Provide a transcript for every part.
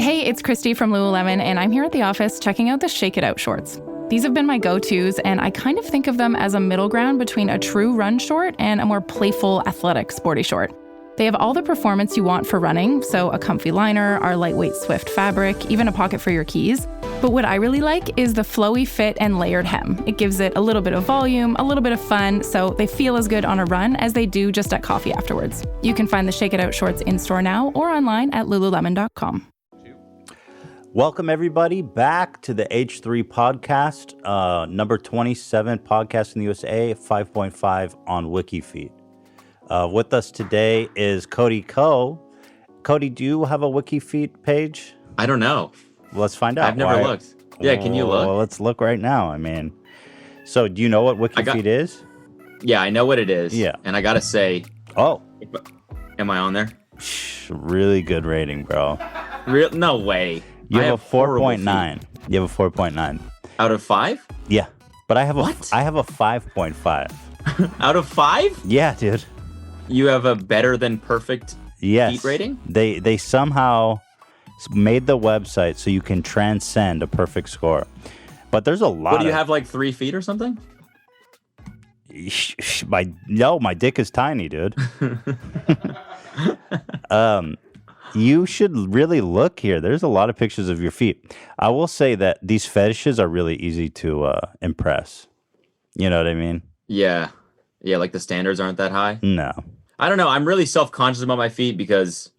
Hey, it's Christy from Lululemon, and I'm here at the office checking out the Shake It Out shorts. These have been my go-tos, and I kind of think of them as a middle ground between a true run short and a more playful, athletic, sporty short. They have all the performance you want for running, so a comfy liner, our lightweight Swift fabric, even a pocket for your keys. But what I really like is the flowy fit and layered hem. It gives it a little bit of volume, a little bit of fun, so they feel as good on a run as they do just at coffee afterwards. You can find the Shake It Out shorts in-store now or online at lululemon.com. Welcome, everybody, back to the H3 podcast, number 27 podcast in the USA, 5.5 on WikiFeed. With us today is Cody Ko. Cody, do you have a WikiFeed page? I don't know. Let's find out. I've never looked. Yeah, can you look? Well, let's look right now. I mean, so do you know what WikiFeed is? Yeah, I know what it is. Yeah. And I got to say... Oh. Am I on there? Really good rating, bro. No way. You have a 4.9. You have a 4.9. Out of 5? Yeah. But I have a 5.5. Out of 5? Yeah, dude. You have a better than perfect feet rating? They somehow made the website so you can transcend a perfect score. But there's a lot. What do you have, like 3 feet or something? My dick is tiny, dude. You should really look here. There's a lot of pictures of your feet. I will say that these fetishes are really easy to impress. You know what I mean? Yeah. Yeah, like the standards aren't that high? No. I don't know. I'm really self-conscious about my feet because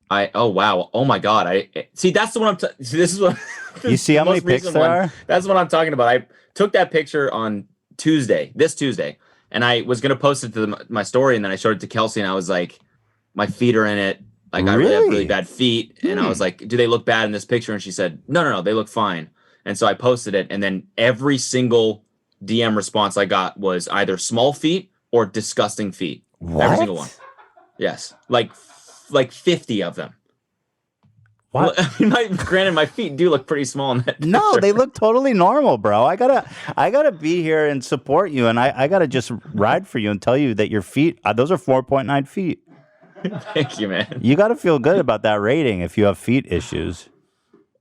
oh my God. See, that's the one this is what you see how many pics there are? That's what I'm talking about. I took that picture on this Tuesday, and I was going to post it to my story, and then I showed it to Kelsey, and I was like, my feet are in it. Like, I really have really bad feet. And I was like, do they look bad in this picture? And she said, no, they look fine. And so I posted it. And then every single DM response I got was either small feet or disgusting feet. What? Every single one. Yes. Like 50 of them. What? I mean, granted, my feet do look pretty small in that picture. No, they look totally normal, bro. I gotta be here and support you. And I gotta just ride for you and tell you that your feet, those are 4.9 feet. Thank you, man. You got to feel good about that rating if you have feet issues.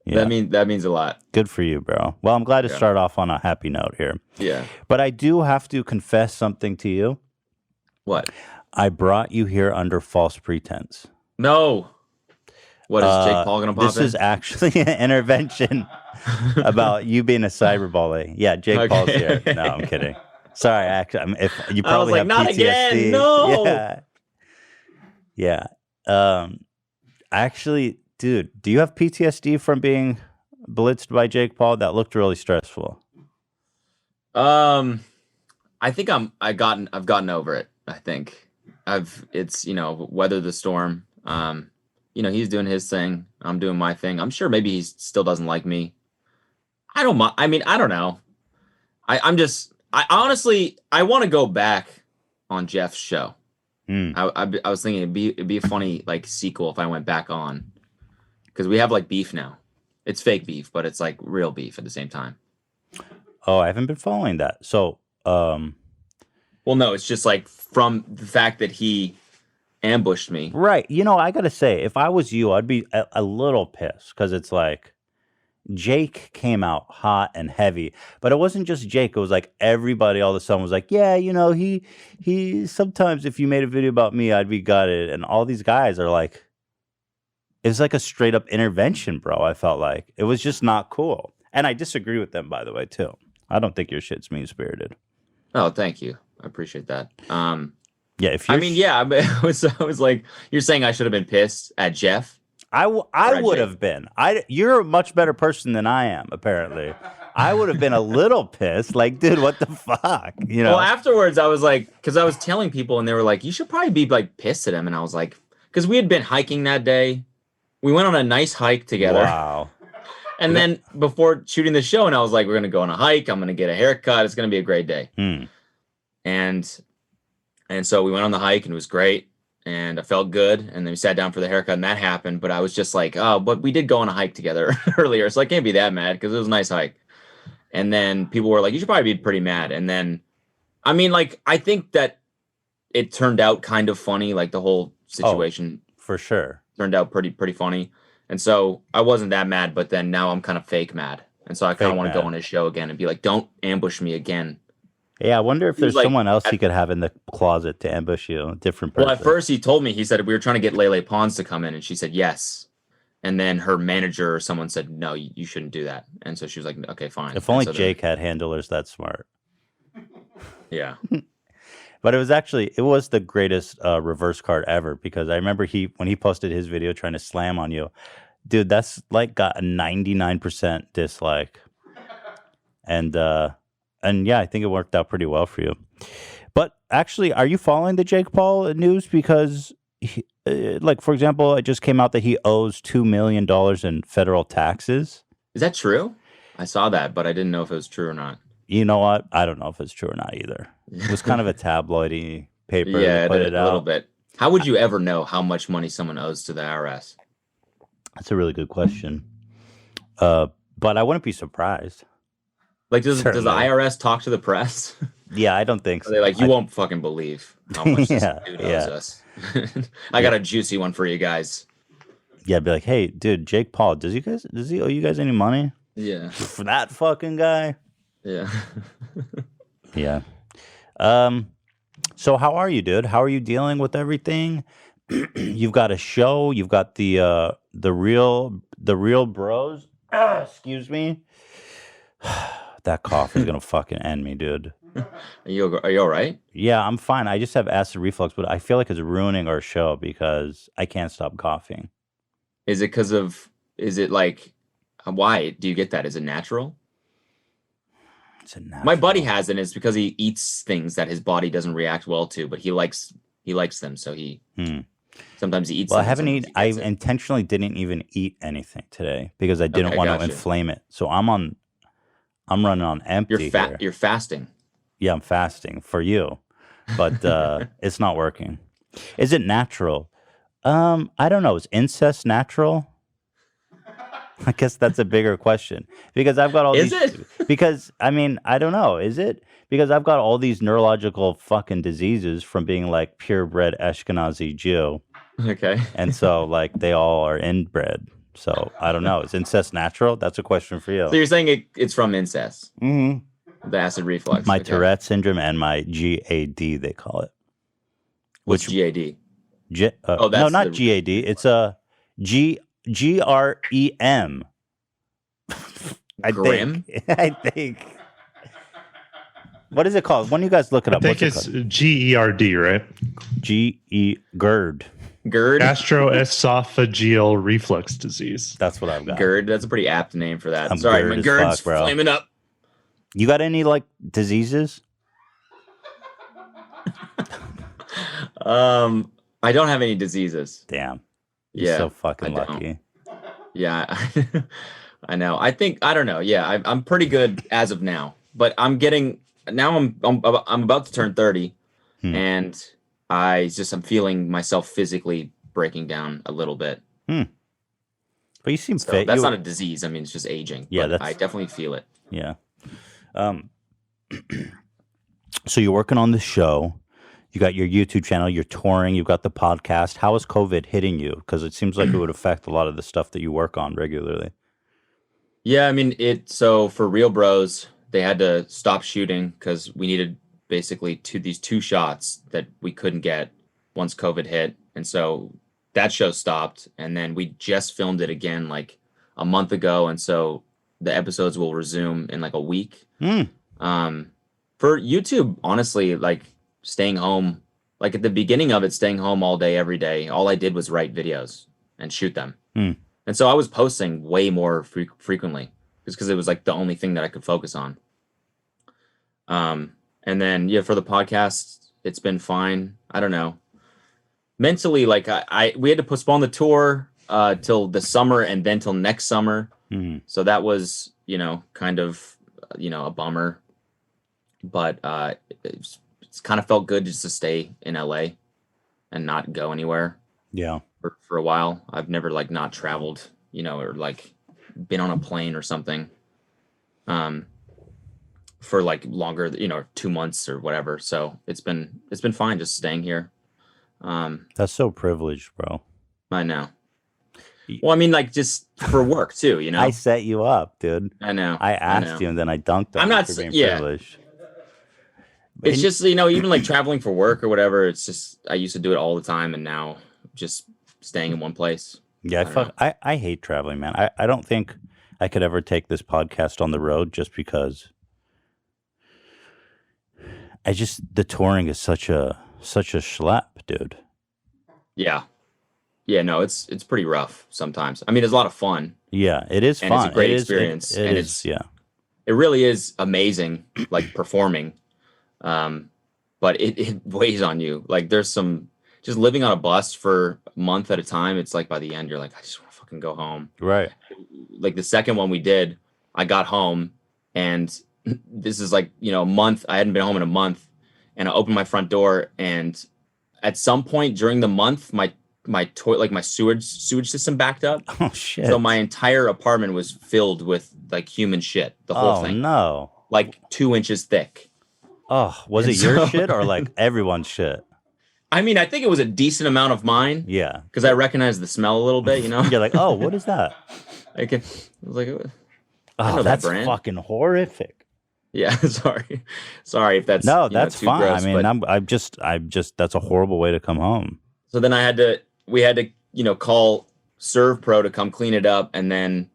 Yeah. That means a lot. Good for you, bro. Well, I'm glad to start off on a happy note here. Yeah. But I do have to confess something to you. What? I brought you here under false pretense. No. What, is Jake Paul going to pop in? This is actually an intervention about you being a cyberbully. Yeah, Jake Paul's here. No, I'm kidding. Sorry, actually, if you probably have not PTSD. Again. No. Yeah. Actually, dude, do you have PTSD from being blitzed by Jake Paul? That looked really stressful. I think I've gotten over it. I think it's weathered the storm. He's doing his thing. I'm doing my thing. I'm sure maybe he still doesn't like me. I don't mind. I mean, I don't know. I honestly want to go back on Jeff's show. I was thinking it'd be a funny like sequel if I went back on, because we have like beef now. It's fake beef, but it's like real beef at the same time. Oh, I haven't been following that. So, well, no, it's just like from the fact that he ambushed me. Right. I gotta say, if I was you, I'd be a little pissed because it's like Jake came out hot and heavy, but it wasn't just Jake. It was like everybody all of a sudden was like, yeah, he sometimes if you made a video about me, I'd be gutted. And all these guys are like, it's like a straight up intervention, bro. I felt like it was just not cool. And I disagree with them, by the way, too. I don't think your shit's mean spirited. Oh, thank you. I appreciate that. Yeah. If I was like, you're saying I should have been pissed at Jeff? I would have been. You're a much better person than I am, apparently. I would have been a little pissed. Like, dude, what the fuck? Well, afterwards, I was like, because I was telling people, and they were like, you should probably be like pissed at him. And I was like, because we had been hiking that day. We went on a nice hike together. Wow. And then before shooting the show, and I was like, we're going to go on a hike. I'm going to get a haircut. It's going to be a great day. And so we went on the hike, and it was great. And I felt good, and then we sat down for the haircut, and that happened. But I was just like, oh, but we did go on a hike together earlier, so I can't be that mad because it was a nice hike. And then people were like, you should probably be pretty mad. And then, I mean, like, I think that it turned out kind of funny, like the whole situation. For sure. Turned out pretty funny. And so I wasn't that mad, but then now I'm kind of fake mad. And so I kind of Fake want to go mad. on his show again and be like, don't ambush me again. Yeah, I wonder if He was there's like, someone else he could have in the closet to ambush you, a different well, at person. first he told me, he said we were trying to get Lele Pons to come in, and she said yes. And then her manager or someone said, no, you shouldn't do that. And so she was like, okay, fine. If only so Jake had handlers that smart. Yeah. But it was the greatest reverse card ever, because I remember when he posted his video trying to slam on you, dude, that's like got a 99% dislike. And yeah, I think it worked out pretty well for you. But actually, are you following the Jake Paul news? Because like, for example, it just came out that he owes $2 million in federal taxes. Is that true? I saw that, but I didn't know if it was true or not. You know what? I don't know if it's true or not either. It was kind of a tabloidy paper Yeah, that put it a out. little bit. How would you ever know how much money someone owes to the IRS? That's a really good question. But I wouldn't be surprised. Like, does the Certainly. IRS talk to the press? Yeah, I don't think Are so. they like, you won't fucking believe how much this Yeah, dude yeah. owes us. I got a juicy one for you guys. Yeah, be like, hey, dude, Jake Paul, does he owe you guys any money? Yeah. For that fucking guy? Yeah. Yeah. So how are you, dude? How are you dealing with everything? You've got a show. You've got the real bros. Excuse me. That cough is gonna fucking end me, dude. Are you all right? Yeah, I'm fine. I just have acid reflux, but I feel like it's ruining our show because I can't stop coughing. Is it like, why do you get that? Is it natural? It's a natural. My buddy has it, and it's because he eats things that his body doesn't react well to, but he likes them, so he sometimes he eats Well, them. I haven't eaten. I intentionally didn't even eat anything today because I didn't want to inflame it. So I'm running on empty. You're fasting. Yeah, I'm fasting for you, but it's not working. Is it natural? I don't know. Is incest natural? I guess that's a bigger question because I've got all these. Is it? Because I mean, I don't know. Is it? Because I've got all these neurological fucking diseases from being like purebred Ashkenazi Jew. Okay. And so like they all are inbred. So I don't know. Is incest natural? That's a question for you. So you're saying it's from incest? Mm-hmm. The acid reflux. My Tourette syndrome and my GAD, they call it. What's GAD? No, not GAD. It's a GREM. Grim? I think. What is it called? When you guys look it up, I think it's GERD, right? GERD. GERD? Gastroesophageal reflux disease. That's what I've got. GERD. That's a pretty apt name for that. I'm Sorry, GERD my as GERD's fuck, bro. flaming up. You got any like diseases? I don't have any diseases. Damn. You're so fucking lucky. Yeah, I know. I don't know. Yeah, I'm pretty good as of now, but I'm about to turn 30, and I'm feeling myself physically breaking down a little bit. But you seem fit. That's not a disease. I mean, it's just aging. Yeah, I definitely feel it. Yeah. So you're working on the show. You got your YouTube channel. You're touring. You've got the podcast. How is COVID hitting you? Because it seems like it would affect a lot of the stuff that you work on regularly. Yeah, I mean, so for Real Bros, they had to stop shooting because we needed basically these two shots that we couldn't get once COVID hit. And so that show stopped. And then we just filmed it again like a month ago. And so the episodes will resume in like a week. For YouTube, honestly, like staying home, like at the beginning of it, staying home all day, every day, all I did was write videos and shoot them. And so I was posting way more frequently just because it was like the only thing that I could focus on. And then, yeah, for the podcast, it's been fine. I don't know. Mentally, like we had to postpone the tour till the summer and then till next summer. So that was, kind of, a bummer. But it's kind of felt good just to stay in LA and not go anywhere. Yeah. For a while. I've never like not traveled, or like been on a plane or something. For like longer, 2 months or whatever. So it's been fine just staying here. That's so privileged, bro. I know. Well, I mean, like just for work too, you know. I set you up, dude. I know. I asked you, and then I dunked on I'm you not for s- being yeah. privileged. It's And- just, you know, even like traveling for work or whatever. It's just I used to do it all the time, and now just staying in one place. yeah, I don't know. I hate traveling, man. I don't think I could ever take this podcast on the road just because the touring is such a schlep, dude. Yeah. Yeah, no, it's pretty rough sometimes. I mean, it's a lot of fun, Yeah, it is and fun. it's a great It is- experience, it and is, yeah. it really is amazing, like performing. But it weighs on you. Like there's some just living on a bus for a month at a time. It's like by the end, you're like, I just want to fucking go home. Right. Like the second one we did, I got home, and this is like, you know, a month. I hadn't been home in a month, and I opened my front door, and at some point during the month, my like my sewage system backed up. Oh shit. So my entire apartment was filled with like human shit. The whole Oh thing, no. like 2 inches thick. Oh, was And it your so- shit or like everyone's shit? I mean, I think it was a decent amount of mine Yeah. because I recognized the smell a little bit. You know, You're like, oh, what is that? I was like, Oh, know that that's brand. fucking horrific. yeah, sorry if that's No, you know, that's too fine. gross, I mean, but- I'm just that's a horrible way to come home. So then we had to, you know, call Serve Pro to come clean it up, and then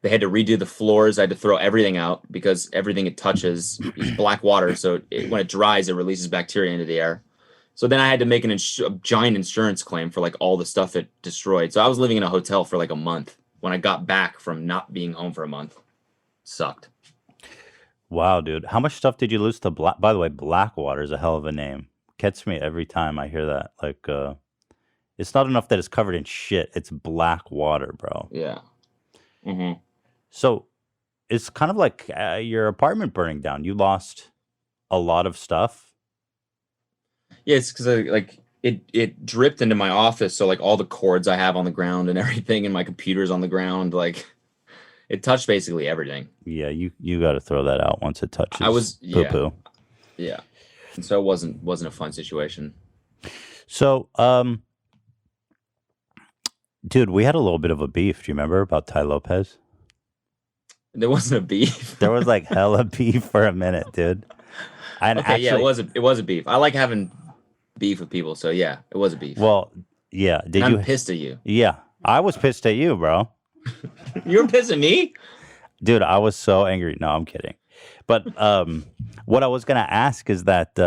they had to redo the floors. I had to throw everything out because everything it touches is black water. So when it dries, it releases bacteria into the air. So then I had to make a giant insurance claim for like all the stuff it destroyed. So I was living in a hotel for like a month when I got back from not being home for a month. Sucked. Wow, dude. How much stuff did you lose to Black? By the way, Blackwater is a hell of a name. Gets me every time I hear that. Like, it's not enough that it's covered in shit. It's black water, bro. Yeah. Mm-hmm. So it's kind of like your apartment burning down. You lost a lot of stuff. Yeah, it's because like it dripped into my office, so like all the cords I have on the ground and everything, and my computer's on the ground, like it touched basically everything. Yeah, you got to throw that out once it touches. I was poo poo. Yeah, and so it wasn't a fun situation. So, dude, we had a little bit of a beef. Do you remember about Ty Lopez? There wasn't a beef. There was like hella beef for a minute, dude. And Okay, yeah, actually, it was a beef. I like having beef with people, so yeah, it was a beef. well, yeah. Did And you? I'm pissed at you. Yeah, I was pissed at you, bro. You were pissed at me? Dude, I was so angry. No, I'm kidding. But what I was gonna ask is that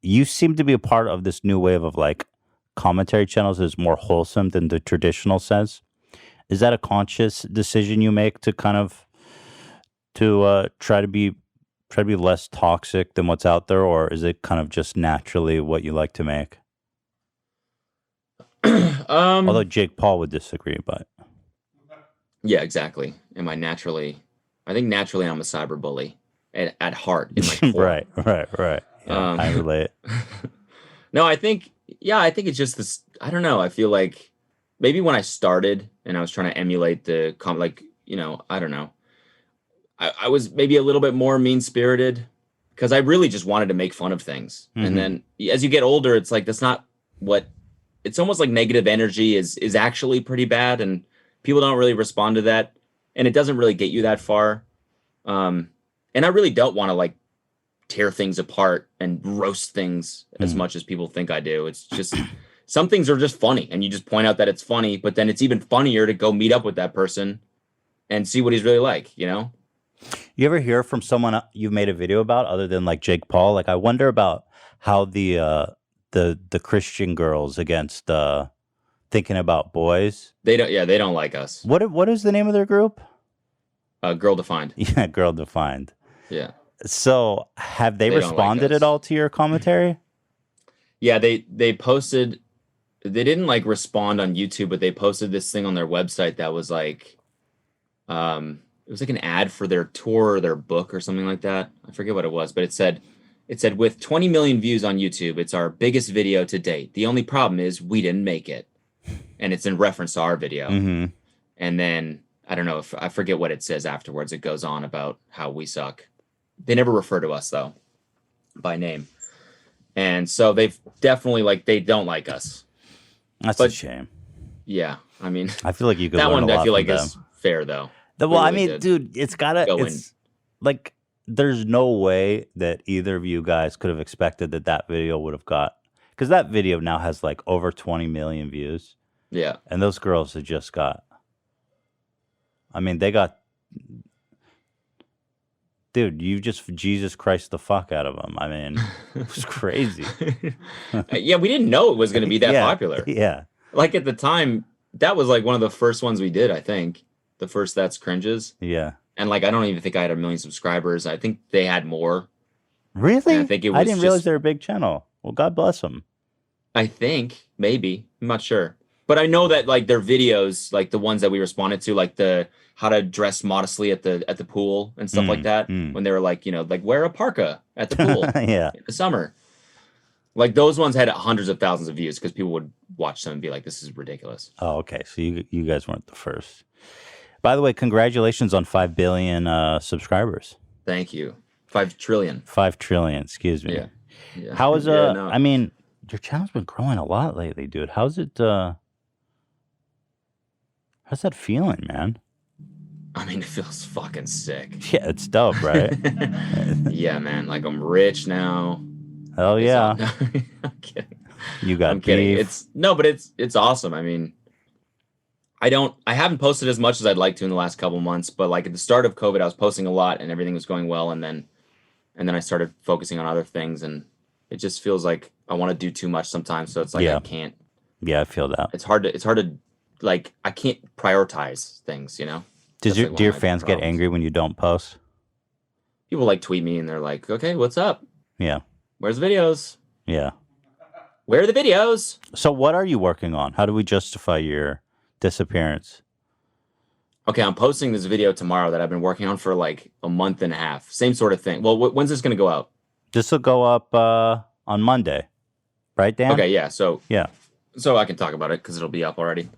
you seem to be a part of this new wave of like commentary channels that is more wholesome than the traditional says. Is that a conscious decision you make to kind of try to be less toxic than what's out there, or is it kind of just naturally what you like to make? Although Jake Paul would disagree, but Yeah, exactly. I think naturally I'm a cyberbully at heart in my core. right. Yeah, I relate. No, I think it's just this. I don't know. I feel like maybe when I started and I was trying to emulate like, you know, I don't know. I was maybe a little bit more mean spirited because I really just wanted to make fun of things. Mhm. And then as you get older, it's like that's not what. It's almost like negative energy is actually pretty bad, and people don't really respond to that, and it doesn't really get you that far. And I really don't want to like tear things apart and roast things as much as people think I do. It's just some things are just funny, and you just point out that it's funny, but then it's even funnier to go meet up with that person and see what he's really like, you know? You ever hear from someone you've made a video about other than like Jake Paul? Like, I wonder about how the Christian girls against Thinking About Boys. They don't like us. What is the name of their group? Girl Defined. Yeah, Girl Defined. Yeah. So have they They don't like responded us. at all to your commentary? Yeah, they posted. They didn't like respond on YouTube, but they posted this thing on their website that was like, it was like an ad for their tour or their book or something like that. I forget what it was, but it said with 20 million views on YouTube, it's our biggest video to date. The only problem is we didn't make it, and it's in reference to our video. Mm-hmm. And then I don't know if I forget what it says afterwards. It goes on about how we suck. They never refer to us though by name. And so they've definitely they don't like us. That's a But- shame. Yeah, I mean, I feel like you could that learn one a lot I feel from like them. is fair though. Well, I really mean, did dude, it's gotta. go It's like there's no way that either of you guys could have expected that video would have got, because that video now has like over 20 million views, Yeah, and those girls have just got. I mean, they got. Dude, you just Jesus Christ the fuck out of them. I mean, it was crazy. yeah, we didn't know it was going to be that Yeah, popular. yeah, Like at the time, that was like one of the first ones we did. I think the first That's Cringes, yeah. and like I don't even think I had 1 million subscribers. I think they had more. Really? And I think it was I didn't realize just- they're a big channel. Well, God bless them. I think maybe I'm not sure, but I know that like their videos, like the ones that we responded to, like the how to dress modestly at the pool and stuff like that, when they were like, like wear a parka at the pool Yeah. in the summer. Like those ones had hundreds of thousands of views because people would watch them and be like, "This is ridiculous." Oh, okay. So you guys weren't the first. By the way, congratulations on 5 billion subscribers. Thank you. 5 trillion. 5 trillion. Excuse me. Yeah. How is Yeah, no. I mean, your channel's been growing a lot lately, dude. How's it? How's that feeling, man? I mean, it feels fucking sick. Yeah, it's dope, right? Yeah, man. Like I'm rich now. Hell yeah. I'm kidding. You got I'm kidding. beef. But it's awesome. I mean, I haven't posted as much as I'd like to in the last couple months, but like at the start of COVID, I was posting a lot and everything was going well, and then I started focusing on other things, and it just feels like I want to do too much sometimes. So it's like I can't. Yeah, I feel that. It's hard to like I can't prioritize things, Do That's, like, one your of my fans get problems. angry when you don't post? People like tweet me and they're like, "Okay, what's up? Yeah. Where's the videos? Yeah. Where are the videos?" So what are you working on? How do we justify your disappearance? Okay, I'm posting this video tomorrow that I've been working on for like a month and a half. Same sort of thing. Well, when's this going to go out? This will go up on Monday, right, Dan? Okay, yeah. So I can talk about it because it'll be up already.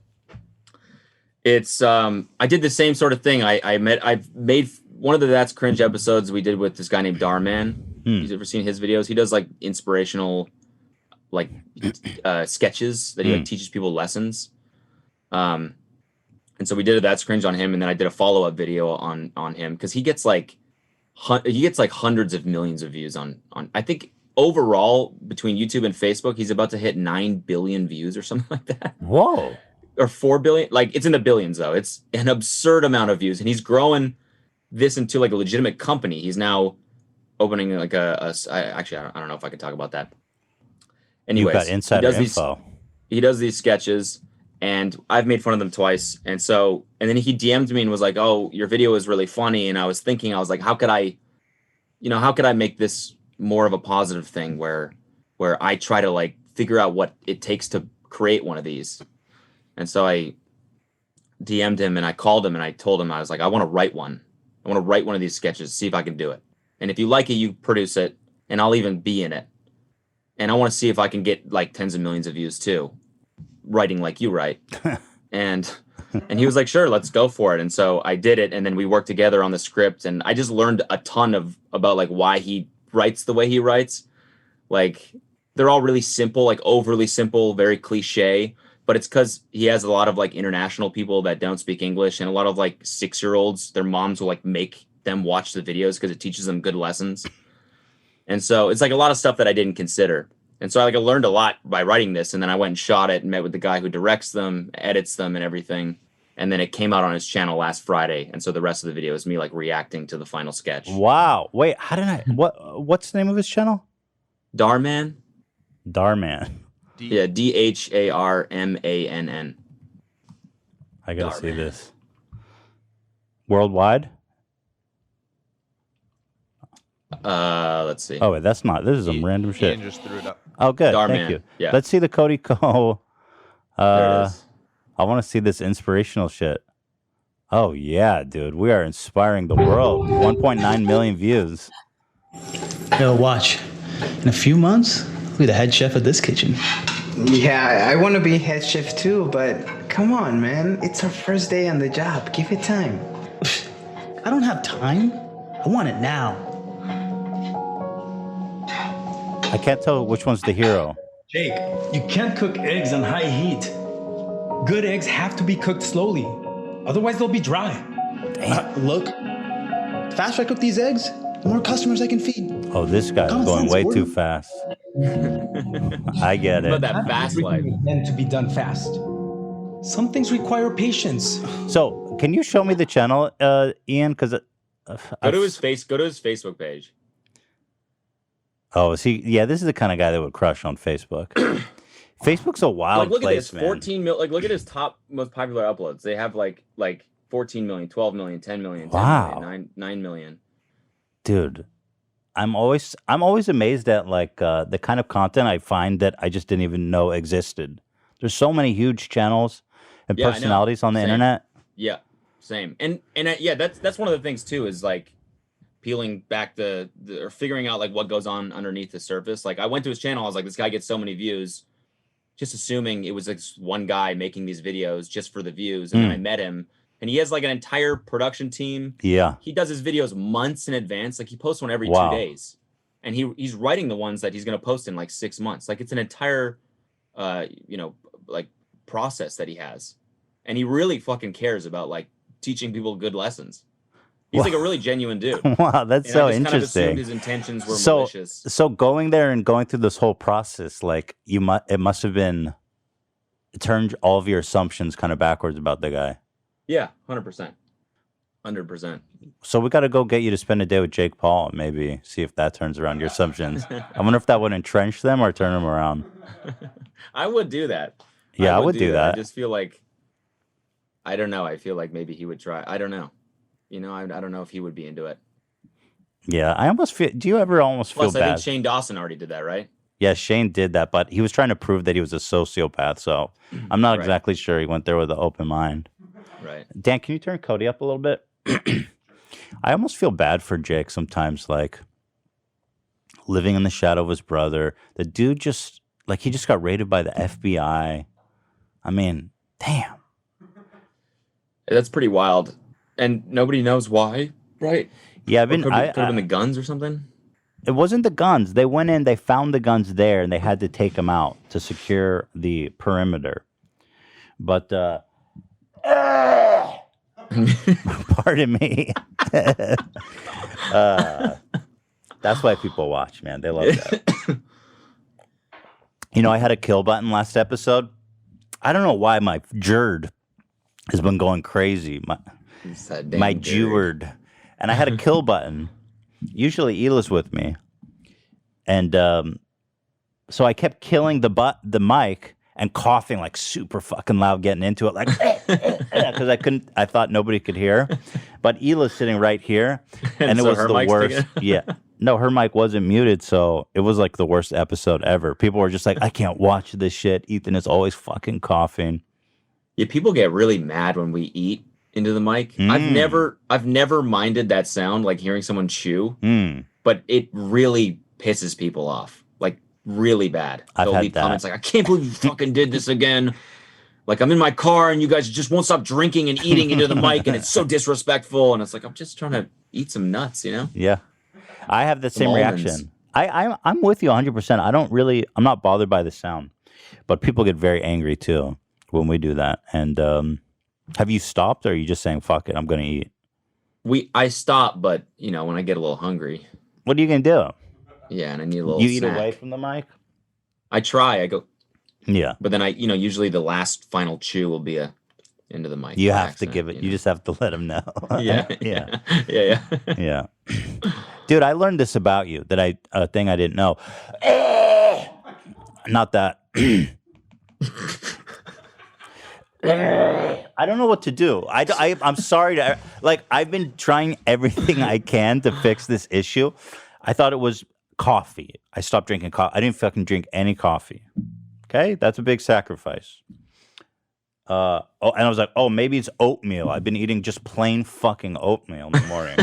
It's I did the same sort of thing. I've made one of the That's Cringe episodes we did with this guy named Darman. You've ever seen his videos? He does like inspirational like sketches that he like teaches people lessons. And so we did a That's Cringe on him, and then I did a follow-up video on him because he gets like hundreds of millions of views on I think overall between YouTube and Facebook he's about to hit 9 billion views or something like that. Whoa. Or 4 billion, like it's in the billions though. It's an absurd amount of views, and he's growing this into like a legitimate company. He's now opening like actually I don't know if I can talk about that. Anyways, You've got insider info. He does these sketches, and I've made fun of them twice. And then he DM'd me and was like, "Oh, your video is really funny." And I was like, how could I make this more of a positive thing where I try to like figure out what it takes to create one of these. And so I DM'd him and I called him and I told him, I was like, I want to write one. I want to write one of these sketches, see if I can do it. And if you like it, you produce it, and I'll even be in it. And I want to see if I can get like tens of millions of views too, writing like you write. and he was like, sure, let's go for it. And so I did it, and then we worked together on the script, and I just learned a ton about like why he writes the way he writes. Like they're all really simple, like overly simple, very cliche. But it's because he has a lot of like international people that don't speak English, and a lot of like 6-year-olds, their moms will like make them watch the videos because it teaches them good lessons. And so it's like a lot of stuff that I didn't consider. And so I learned a lot by writing this, and then I went and shot it and met with the guy who directs them, edits them and everything. And then it came out on his channel last Friday. And so the rest of the video is me like reacting to the final sketch. Wow. Wait, what's the name of his channel? Darman. Darman. Yeah, DHARMANN. I gotta see this. Worldwide? Let's see. Oh wait, that's not. This is some random shit. Ian just threw it up. Oh, good. Darman. Thank you. Yeah. Let's see the Cody Ko. There it is. I want to see this inspirational shit. Oh yeah, dude, we are inspiring the world. 1.9 million views. Yo, watch. In a few months, I'll be the head chef of this kitchen. Yeah, I want to be head chef too, but come on, man. It's our first day on the job. Give it time. I don't have time. I want it now. I can't tell which one's the hero. Jake, you can't cook eggs on high heat. Good eggs have to be cooked slowly. Otherwise, they'll be dry. Look, the faster I cook these eggs, the more customers I can feed. Oh, this guy's Common going sense, way Gordon. too fast. I get But it. that fast life. Everything is meant to be done fast. Some things require patience. So, can you show me the channel, Ian? Because Go to his Facebook page. Oh, is he? Yeah, this is the kind of guy that would crush on Facebook. Facebook's a wild Look place, at this, man. 14 million. Like, look at his top most popular uploads. They have like 14 million, 12 million, 10 million, 10 Wow. million, 9 million. Dude, I'm always amazed at like the kind of content I find that I just didn't even know existed. There's so many huge channels and Yeah, I know. personalities on the Same. internet. Yeah, same. And yeah, that's one of the things too, is like peeling back or figuring out like what goes on underneath the surface. Like, I went to his channel, I was like, this guy gets so many views, just assuming it was like one guy making these videos just for the views. And then I met him, and he has like an entire production team. Yeah. He does his videos months in advance. Like, he posts one every Wow. 2 days, and he's writing the ones that he's going to post in like 6 months. Like, it's an entire, like process that he has. And he really fucking cares about like teaching people good lessons. He's like a really genuine dude. Wow, that's And so I just kind of interesting. assumed his intentions were So, malicious. so going there and going through this whole process, like it must have been turned all of your assumptions kind of backwards about the guy. Yeah, 100%. 100%. So we got to go get you to spend a day with Jake Paul and maybe see if that turns around your assumptions. I wonder if that would entrench them or turn them around. I would do that. Yeah, I would do that. I just feel like, I don't know. I feel like maybe he would try. I don't know. I don't know if he would be into it. Yeah, I almost feel. Do you ever almost feel Plus, I bad? think Shane Dawson already did that, right? Yeah, Shane did that, but he was trying to prove that he was a sociopath. So I'm not Right. exactly sure he went there with an open mind. Right. Dan, can you turn Cody up a little bit? I almost feel bad for Jake sometimes, like living in the shadow of his brother. The dude just he just got raided by the FBI. I mean, damn. That's pretty wild. And nobody knows why, right? Yeah, Could have been the guns or something. It wasn't the guns. They went in, they found the guns there, and they had to take them out to secure the perimeter. But, pardon me. That's why people watch, man. They love that. I had a kill button last episode. I don't know why my jerd has been going crazy. My jeward. And I had a kill button. Usually Ela's with me. And so I kept killing the mic and coughing like super fucking loud, getting into it like because I thought nobody could hear. But Ela's sitting right here. And it so was her the mic's worst. sticking- Yeah. No, her mic wasn't muted, so it was like the worst episode ever. People were just like, I can't watch this shit. Ethan is always fucking coughing. Yeah, people get really mad when we eat into the mic. I've never minded that sound, like hearing someone chew, but it really pisses people off, like really bad. I've They'll had leave that. comments like, I can't believe you fucking did this again. Like, I'm in my car and you guys just won't stop drinking and eating into the mic, and it's so disrespectful. And it's like, I'm just trying to eat some nuts, Yeah. I have the same almonds. reaction. I'm with you 100%. I'm not bothered by the sound, but people get very angry too when we do that. And have you stopped, or are you just saying, fuck it, I'm going to eat? I stop, but when I get a little hungry. What are you going to do? Yeah, and I need a little You eat snack. away from the mic? I try, I go, Yeah. but then usually the last final chew will be into the mic. You by have to accident, give it. You just have to let them know. Yeah. Yeah. Yeah. Yeah. Dude, I learned this about you a thing I didn't know. Not that. I don't know what to do. I'm sorry I've been trying everything I can to fix this issue. I thought it was coffee. I stopped drinking coffee. I didn't fucking drink any coffee. Okay? That's a big sacrifice. And I was like, oh, maybe it's oatmeal. I've been eating just plain fucking oatmeal in the morning.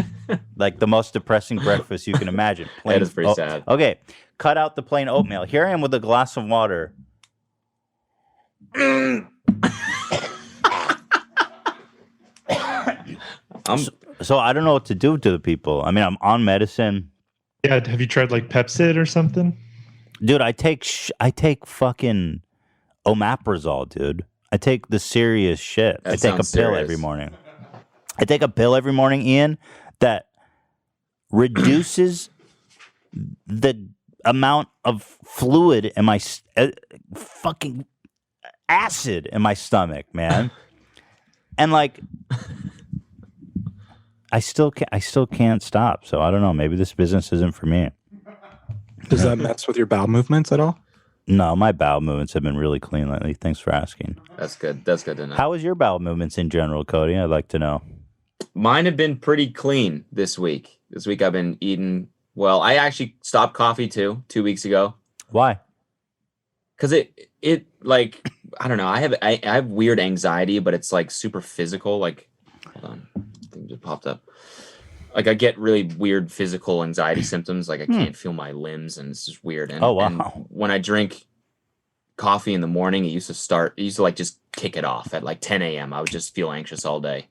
Like the most depressing breakfast you can imagine. That is pretty sad. Okay, cut out the plain oatmeal. Here I am with a glass of water. So I don't know what to do to the people. I mean, I'm on medicine. Yeah, have you tried like Pepcid or something? Dude, I take fucking omeprazole, dude. I take the serious shit. That I take a pill sounds every serious. morning. I take a pill every morning, Ian, that reduces the amount of fluid in my fucking acid in my stomach, man. And like, I still can't stop. So I don't know. Maybe this business isn't for me. Does that mess with your bowel movements at all? No, my bowel movements have been really clean lately. Thanks for asking. That's good. That's good to know. How was your bowel movements in general, Cody? I'd like to know. Mine have been pretty clean this week. This week I've been eating well. I actually stopped coffee too 2 weeks ago. Why? Because it like I don't know. I have weird anxiety, but it's like super physical. Like hold on, thing just popped up. Like I get really weird physical anxiety symptoms. Like I can't feel my limbs, and it's just weird. And, Oh, wow. And when I drink coffee in the morning, it used to like just kick it off at like 10 a.m. I would just feel anxious all day,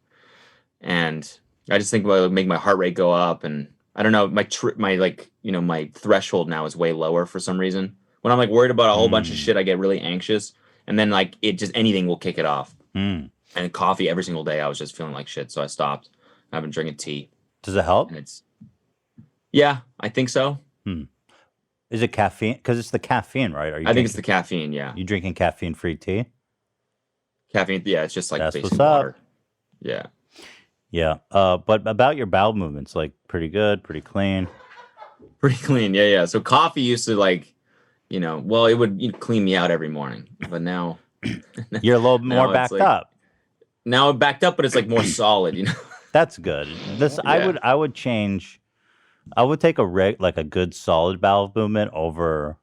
and I just think about it would make my heart rate go up. And I don't know, my like my threshold now is way lower for some reason. When I'm like worried about a whole bunch of shit, I get really anxious, and then like it just anything will kick it off. And coffee every single day, I was just feeling like shit, so I stopped. I've been drinking tea. Does it help? And yeah, I think so. Is it caffeine? Because it's the caffeine, right? I think it's the caffeine. Yeah, You drinking caffeine-free tea? caffeine. Yeah, it's just like That's basic what's up. water. Yeah. Yeah. But about your bowel movements, like pretty good, pretty clean. Pretty clean. Yeah. So coffee used to like, well, it would clean me out every morning, but now You're a little Now more it's backed like- up. now it backed up, but it's like more solid. That's good. I would change. I would take a good solid bowel movement over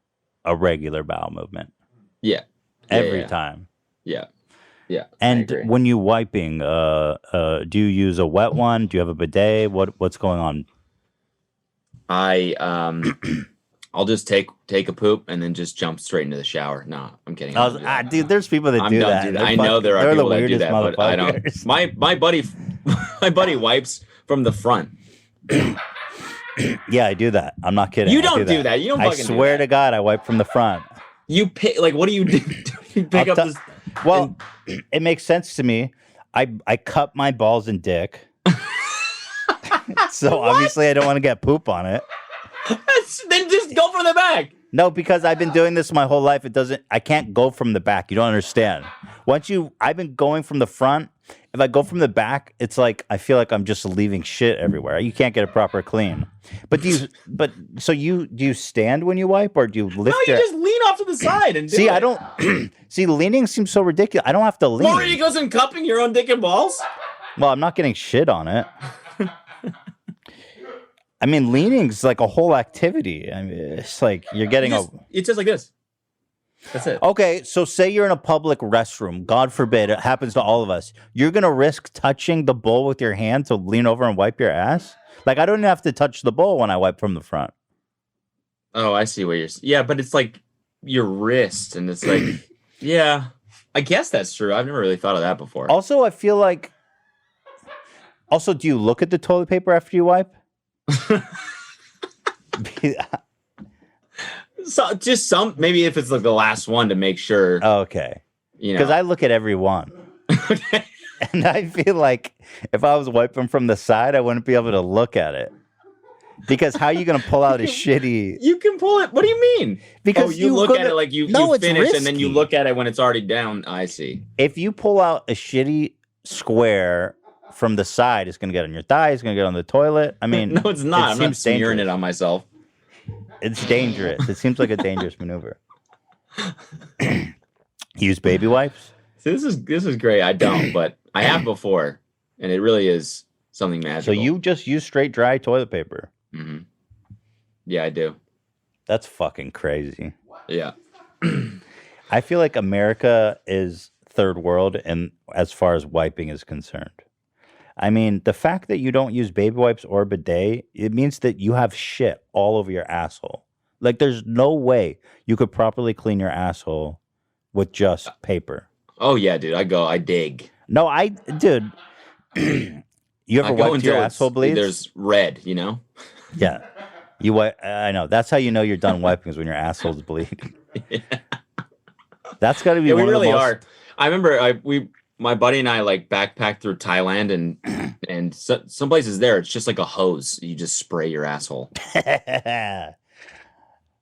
a regular bowel movement Yeah. every Yeah. time. Yeah. Yeah. I And agree. when you wiping, do you use a wet one? Do you have a bidet? What's going on? I'll just take a poop and then just jump straight into the shower. No, I'm kidding. I was, dude, there's people that I'm do done, that. dude. They're I know there are they're people the that do weirdest that, but I don't. motherfuckers. My buddy wipes from the front. Yeah, I do that. I'm not kidding. You I don't do that. You don't I fucking do swear that. to God, I wipe from the front. You pick like what do you do? You pick I'll up this. Well, it makes sense to me. I cut my balls and dick. So obviously I don't want to get poop on it. Then just go from the back. No, because I've been doing this my whole life. I can't go from the back. You don't understand. I've been going from the front. If I go from the back, it's like I feel like I'm just leaving shit everywhere. You can't get it proper clean. But do you stand when you wipe, or do you lift No, you your just lean off to the side and do See, it. I don't see leaning seems so ridiculous. I don't have to lean. More you goes in cupping your own dick and balls. Well, I'm not getting shit on it. I mean, leaning's like a whole activity. I mean, it's like you're getting It's just like this. That's it. Okay, so say you're in a public restroom. God forbid, it happens to all of us. You're going to risk touching the bowl with your hand to lean over and wipe your ass? Like, I don't have to touch the bowl when I wipe from the front. Oh, I see what you're. Yeah, but it's like your wrist, and it's like, yeah, I guess that's true. I've never really thought of that before. Also, I feel like. Also, do you look at the toilet paper after you wipe? So just maybe if it's like the last one to make sure. Okay. Because I look at every one. Okay. And I feel like if I was wiping from the side, I wouldn't be able to look at it. Because how are you going to pull out a shitty... You can pull it. What do you mean? Because you look at it like you finish and then you risky. look at it when it's already down. I see. If you pull out a shitty square from the side, it's going to get on your thigh. It's going to get on the toilet. I mean... No, it's not. I'm not seems smearing dangerous. it on myself. It's dangerous. It seems like a dangerous maneuver. Use baby wipes? So this is great. I don't, but I have before, and it really is something magical. So you just use straight dry toilet paper? Mm-hmm. Yeah, I do. That's fucking crazy. Yeah. I feel like America is third world and as far as wiping is concerned. I mean, the fact that you don't use baby wipes or bidet, it means that you have shit all over your asshole. Like, there's no way you could properly clean your asshole with just paper. Oh yeah, dude. I dig. No, dude. You ever I go wiped your until asshole bleeds? There's red, you know? Yeah. You wipe. I know. That's how you know you're done wiping is when your asshole's bleeding. That's got to be Yeah, one we really of the most... are. I remember my buddy and I like backpacked through Thailand and some places there it's just like a hose. You just spray your asshole.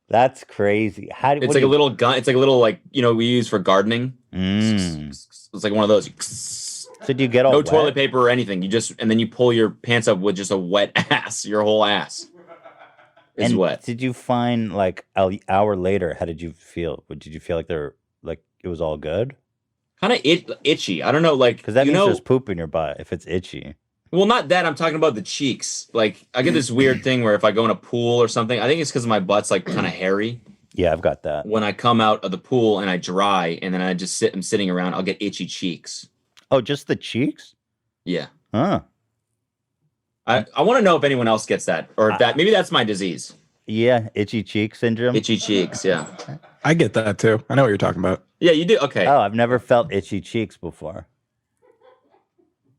That's crazy. It's like a little gun. It's like a little like we use for gardening. It's like one of those. So do you get all no wet? toilet paper or anything? And then you pull your pants up with just a wet ass. Your whole ass is wet. Did you find like an hour later? How did you feel? Did you feel like it was all good? Kind of itchy. I don't know, like because that means there's poop in your butt if it's itchy. Well, not that. I'm talking about the cheeks. Like I get this weird thing where if I go in a pool or something, I think it's because my butt's like kind of hairy. Yeah, I've got that. When I come out of the pool and I dry and then I just I'm sitting around, I'll get itchy cheeks. Oh, just the cheeks? Yeah. Huh. I want to know if anyone else gets that or if maybe that's my disease. Yeah, itchy cheek syndrome. Itchy cheeks, yeah. I get that too. I know what you're talking about. Yeah, you do. Okay. Oh, I've never felt itchy cheeks before.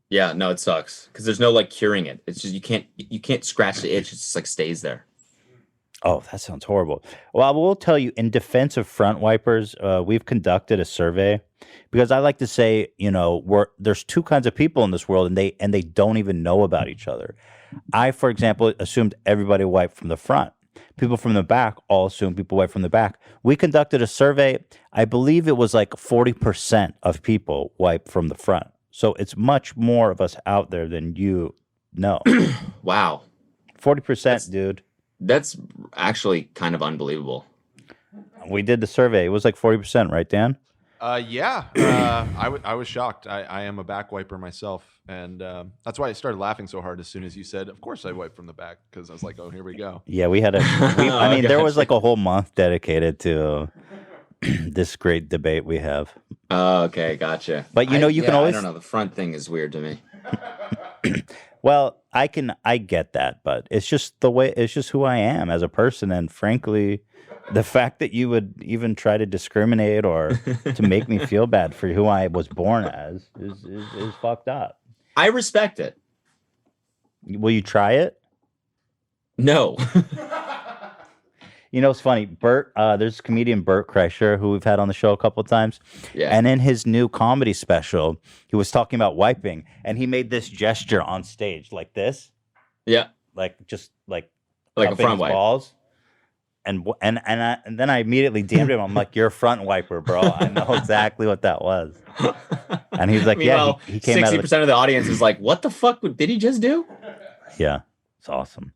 Yeah, no, it sucks because there's no like curing it. It's just you can't scratch the itch. It just like stays there. Oh, that sounds horrible. Well, I will tell you, in defense of front wipers, we've conducted a survey because I like to say, there's two kinds of people in this world, and they don't even know about each other. I, for example, assumed everybody wiped from the front. People from the back all assume people wipe from the back. We conducted a survey. I believe it was like 40% of people wipe from the front. So it's much more of us out there than you know. Wow. 40%, dude. That's actually kind of unbelievable. We did the survey. It was like 40%, right, Dan? Yeah. I was shocked. I am a back wiper myself. And that's why I started laughing so hard as soon as you said, of course I wipe from the back, because I was like, oh, here we go. Yeah, we had there was like a whole month dedicated to this great debate we have. Oh, okay, gotcha. But you can always... I don't know. The front thing is weird to me. Well, I get that, but it's just who I am as a person. And frankly, the fact that you would even try to discriminate or to make me feel bad for who I was born as is fucked up. I respect it. Will you try it? No. It's funny. There's comedian Bert Kreischer, who we've had on the show a couple of times. Yeah. And in his new comedy special, he was talking about wiping, and he made this gesture on stage like this. Yeah. Like a front wipe. Balls. And then I immediately DM'd him. I'm like, "You're a front wiper, bro. I know exactly what that was." And he's like, Meanwhile, he came 60% of the audience is like, "What the fuck did he just do?" Yeah, it's awesome.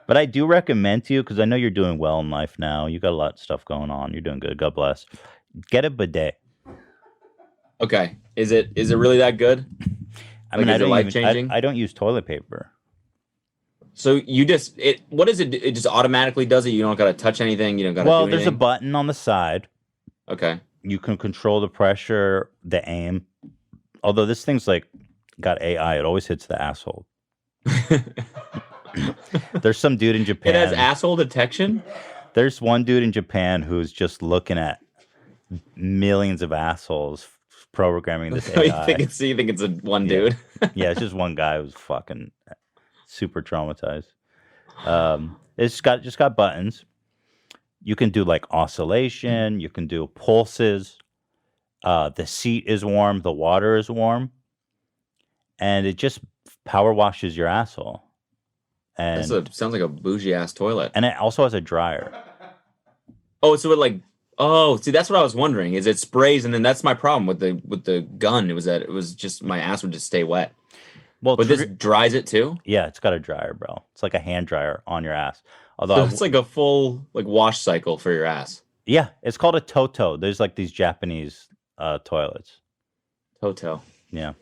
But I do recommend to you, because I know you're doing well in life now. You got a lot of stuff going on. You're doing good. God bless. Get a bidet. Okay. Is it really that good? I mean, is it life-changing? I don't use toilet paper. So what is it? It just automatically does it? You don't got to touch anything? You don't got to do anything? Well, there's a button on the side. Okay. You can control the pressure, the aim. Although this thing's like got AI. It always hits the asshole. There's some dude in Japan. It has asshole detection? There's one dude in Japan who's just looking at millions of assholes programming this AI. You think it's one dude? Yeah, it's just one guy who's fucking super traumatized. It's just got buttons. You can do like oscillation. You can do pulses. The seat is warm. The water is warm. And it just power washes your asshole. And sounds like a bougie ass toilet. And it also has a dryer. Oh, so see, that's what I was wondering. Is it sprays, and then that's my problem with the gun. It was just my ass would just stay wet. Well, but this dries it too. Yeah, it's got a dryer, bro. It's like a hand dryer on your ass. Although it's like a full wash cycle for your ass. Yeah, it's called a Toto. There's like these Japanese toilets. Toto. Yeah,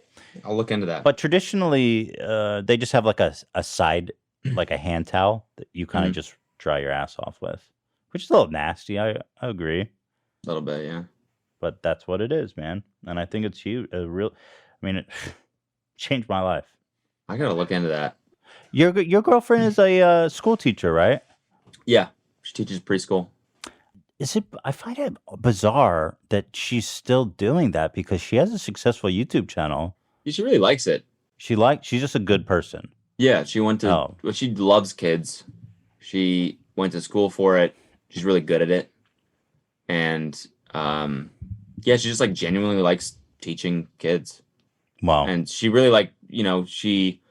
I'll look into that. But traditionally, they just have like a side, like a hand towel that you kind of just dry your ass off with, which is a little nasty. I agree. A little bit, yeah. But that's what it is, man. And I think it's huge. It changed my life. I gotta look into that. Your girlfriend is a school teacher, right? Yeah, she teaches preschool. I find it bizarre that she's still doing that because she has a successful YouTube channel. She really likes it. She's just a good person. Yeah, she went to. Well, she loves kids. She went to school for it. She's really good at it, and Yeah, she just like genuinely likes teaching kids. Wow. And she really she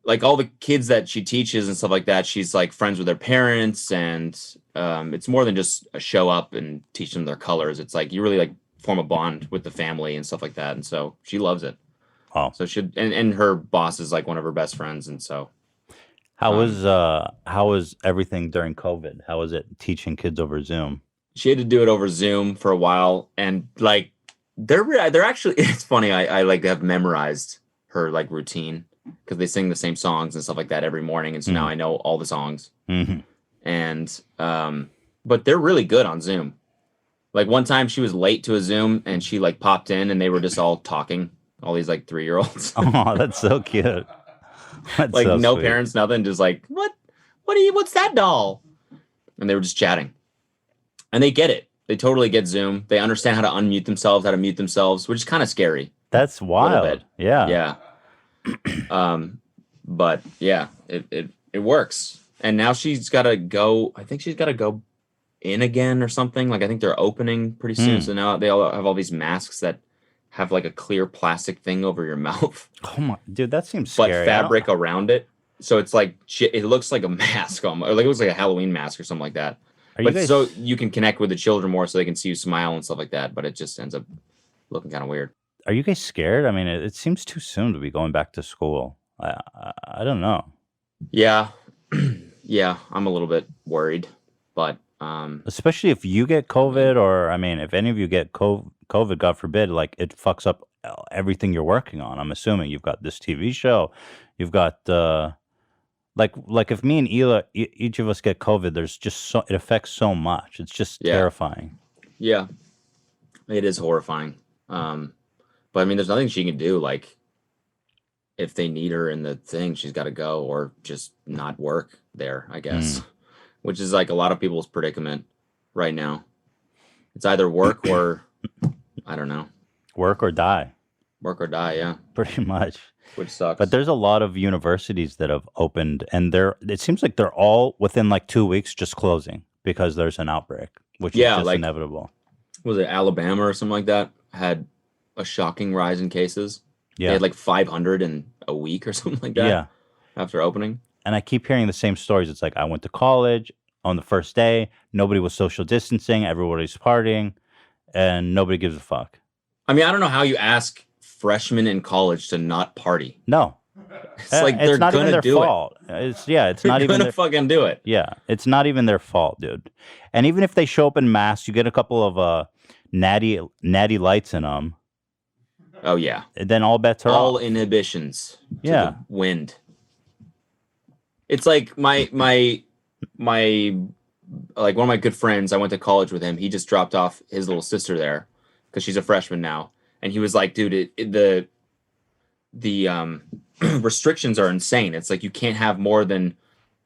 like all the kids that she teaches and stuff like that, she's like friends with their parents, and it's more than just a show up and teach them their colors. It's like you really like form a bond with the family and stuff like that. And so she loves it. Wow. So and her boss is like one of her best friends, and so How was everything during COVID? How was it teaching kids over Zoom? she had to do it over Zoom for a while, and like they're actually it's funny. I like have memorized her like routine because they sing the same songs and stuff like that every morning, and so now I know all the songs. Mm-hmm. And but they're really good on Zoom. Like one time she was late to a Zoom and she like popped in and they were just all talking, all these like 3-year-olds. Oh, that's so cute. That's like so no sweet. parents, nothing, just like what's that doll? And they were just chatting. And they get it. They totally get Zoom. They understand how to unmute themselves, how to mute themselves, which is kind of scary. That's wild. Yeah. Yeah. But yeah, it works. And now she's got to go. I think she's got to go in again or something. Like I think they're opening pretty soon. So now they all have all these masks that have like a clear plastic thing over your mouth. Oh my, dude, that seems but scary. fabric around it. So it's like it looks like a mask almost, or like it looks like a Halloween mask or something like that. But so you can connect with the children more, so they can see you smile and stuff like that. But it just ends up looking kind of weird. Are you guys scared? I mean, it seems too soon to be going back to school. I don't know. Yeah, yeah, I'm a little bit worried, but especially if you get COVID, or I mean, if any of you get COVID, God forbid, like it fucks up everything you're working on. I'm assuming you've got this TV show, you've got like if me and Ela, each of us get COVID, there's just it affects so much. It's just terrifying. Yeah, it is horrifying. But I mean, there's nothing she can do. Like, if they need her in the thing, she's got to go or just not work there, I guess. Which is like a lot of people's predicament right now. It's either work or, I don't know. Work or die. Work or die, yeah. Pretty much. Which sucks. But there's a lot of universities that have opened, and it seems like they're all within like 2 weeks just closing because there's an outbreak, which is just like, inevitable. Was it Alabama or something like that? Had a shocking rise in cases. Yeah. They had like 500 in a week or something like that. Yeah. After opening. And I keep hearing the same stories. It's like I went to college on the first day. Nobody was social distancing. Everybody's partying. And nobody gives a fuck. I mean, I don't know how you ask freshmen in college to not party. No. It's like they're not even gonna their do fault. it. It's not even gonna fucking do it. Yeah. It's not even their fault, dude. And even if they show up in mass, you get a couple of natty lights in them. Oh yeah. And then all bets are all off. Inhibitions. To Yeah. the wind. It's like my like one of my good friends, I went to college with him. He just dropped off his little sister there because she's a freshman now. And he was like, dude, the restrictions are insane. It's like you can't have more than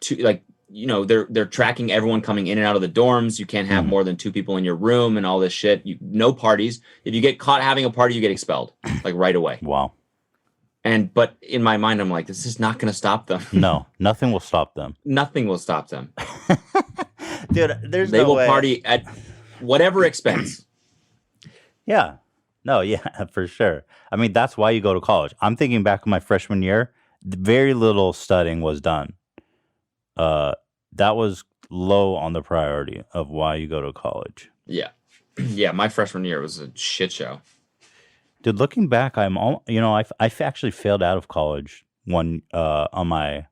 two, like, you know, they're tracking everyone coming in and out of the dorms. You can't have more than 2 people in your room and all this shit. No parties. If you get caught having a party, you get expelled like right away. Wow. But in my mind, I'm like, this is not going to stop them. No, nothing will stop them. Nothing will stop them. Dude, there's they no will way. Party at whatever expense. Yeah. No, yeah, for sure. I mean, that's why you go to college. I'm thinking back on my freshman year, very little studying was done. That was low on the priority of why you go to college. Yeah. Yeah, my freshman year was a shit show. Dude, looking back, I actually failed out of college on my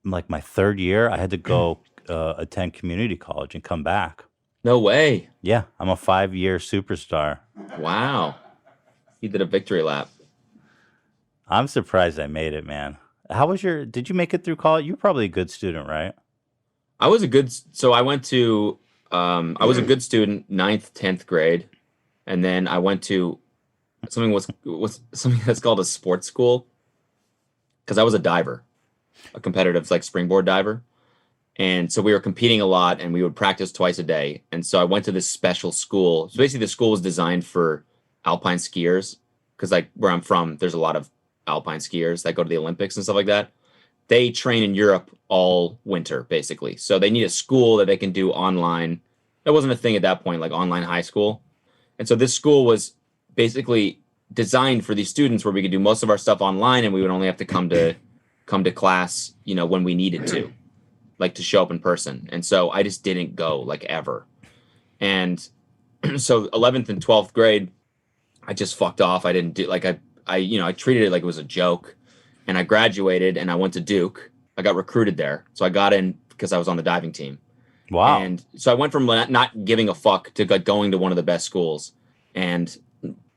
3rd year. I had to go attend community college and come back. No way. Yeah, I'm a 5-year superstar. Wow. You did a victory lap. I'm surprised I made it, man. Did you make it through college? You're probably a good student, right? I was a good student, 9th, 10th grade. And then I went to something that's called a sports school. Because I was a diver, a competitive like springboard diver. And so we were competing a lot and we would practice twice a day. And so I went to this special school. So basically the school was designed for alpine skiers. Because like where I'm from, there's a lot of alpine skiers that go to the Olympics and stuff like that. They train in Europe all winter, basically. So they need a school that they can do online that wasn't a thing at that point, like online high school. And so this school was basically designed for these students where we could do most of our stuff online and we would only have to come to class, when we needed to, like to show up in person. And so I just didn't go like ever. And so 11th and 12th grade, I just fucked off. I didn't do like I treated it like it was a joke. And I graduated and I went to Duke. I got recruited there. So I got in because I was on the diving team. Wow. And so I went from not giving a fuck to going to one of the best schools. And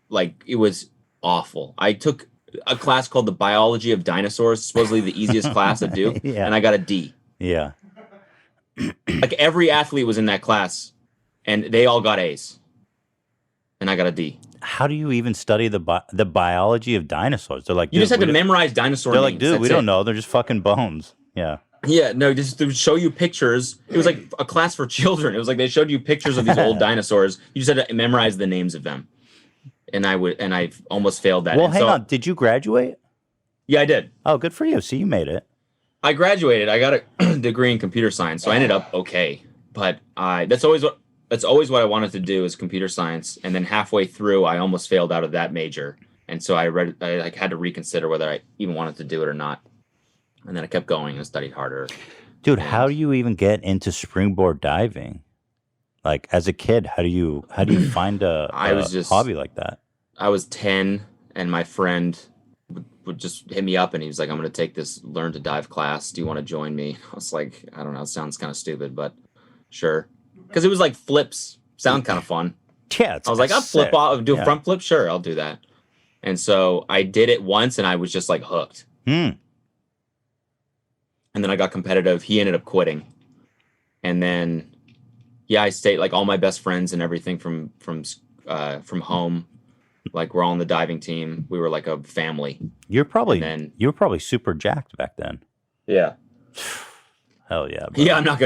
like, it was awful. I took a class called the Biology of Dinosaurs, supposedly the easiest class at Duke. Yeah. And I got a D. Yeah. Like every athlete was in that class and they all got A's. And I got a D. How do you even study the biology of dinosaurs? They're like, you just had to memorize dinosaur names. They're names. like, dude, we don't know. They're just fucking bones. Yeah. Yeah, no, just to show you pictures. It was like a class for children. It was like they showed you pictures of these old dinosaurs. You just had to memorize the names of them. And I almost failed that. Well, hang on. Did you graduate? Yeah, I did. Oh, good for you. See, you made it. I graduated. I got a degree in computer science, so I ended up okay. But that's always what I wanted to do is computer science. And then halfway through, I almost failed out of that major. And so I had to reconsider whether I even wanted to do it or not. And then I kept going and studied harder. Dude, how do you even get into springboard diving? Like as a kid, how do you find a hobby like that? I was 10 and my friend would just hit me up and he was like, I'm going to take this learn to dive class. Do you want to join me? I was like, I don't know. It sounds kind of stupid, but sure. Because it was like flips. Sound kind of fun. Yeah. I was like, I'll flip off, do a front flip. Sure, I'll do that. And so I did it once and I was just like hooked. And then I got competitive. He ended up quitting. And then, I stayed like all my best friends and everything from home. Like we're all on the diving team. We were like a family. You were probably super jacked back then. Yeah. Hell yeah. Bro. Yeah, I'm not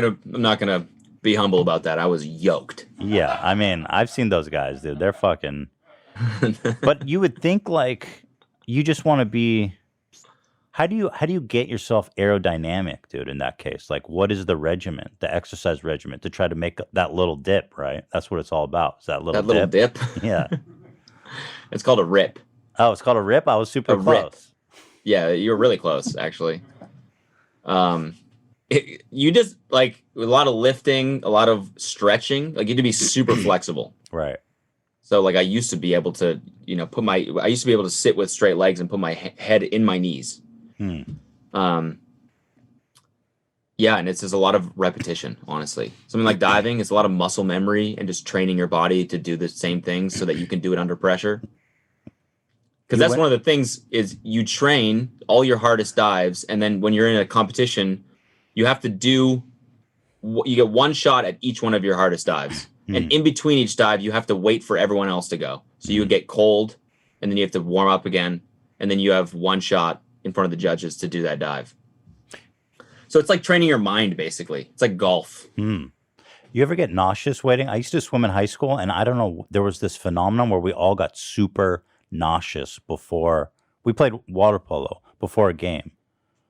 gonna be humble about that. I was yoked. Yeah, I mean, I've seen those guys, dude. They're fucking. But you would think like you just want to be. How do you get yourself aerodynamic, dude? In that case, like, what is the regimen, the exercise regimen, to try to make that little dip? Right, that's what it's all about. Is that little dip? Yeah, it's called a rip. Oh, it's called a rip. I was super close. Rip. Yeah, you were really close, actually. You just like a lot of lifting, a lot of stretching. Like you had to be super flexible. Right. So like I used to be able to, I used to be able to sit with straight legs and put my head in my knees. Yeah, and it's just a lot of repetition, honestly. Something like diving is a lot of muscle memory and just training your body to do the same things so that you can do it under pressure. Because that's one of the things is you train all your hardest dives, and then when you're in a competition, you have to you get one shot at each one of your hardest dives. And in between each dive, you have to wait for everyone else to go. So you get cold, and then you have to warm up again, and then you have one shot in front of the judges to do that dive. So it's like training your mind, basically. It's like golf. You ever get nauseous waiting? I used to swim in high school, and I don't know, there was this phenomenon where we all got super nauseous before we played water polo before a game.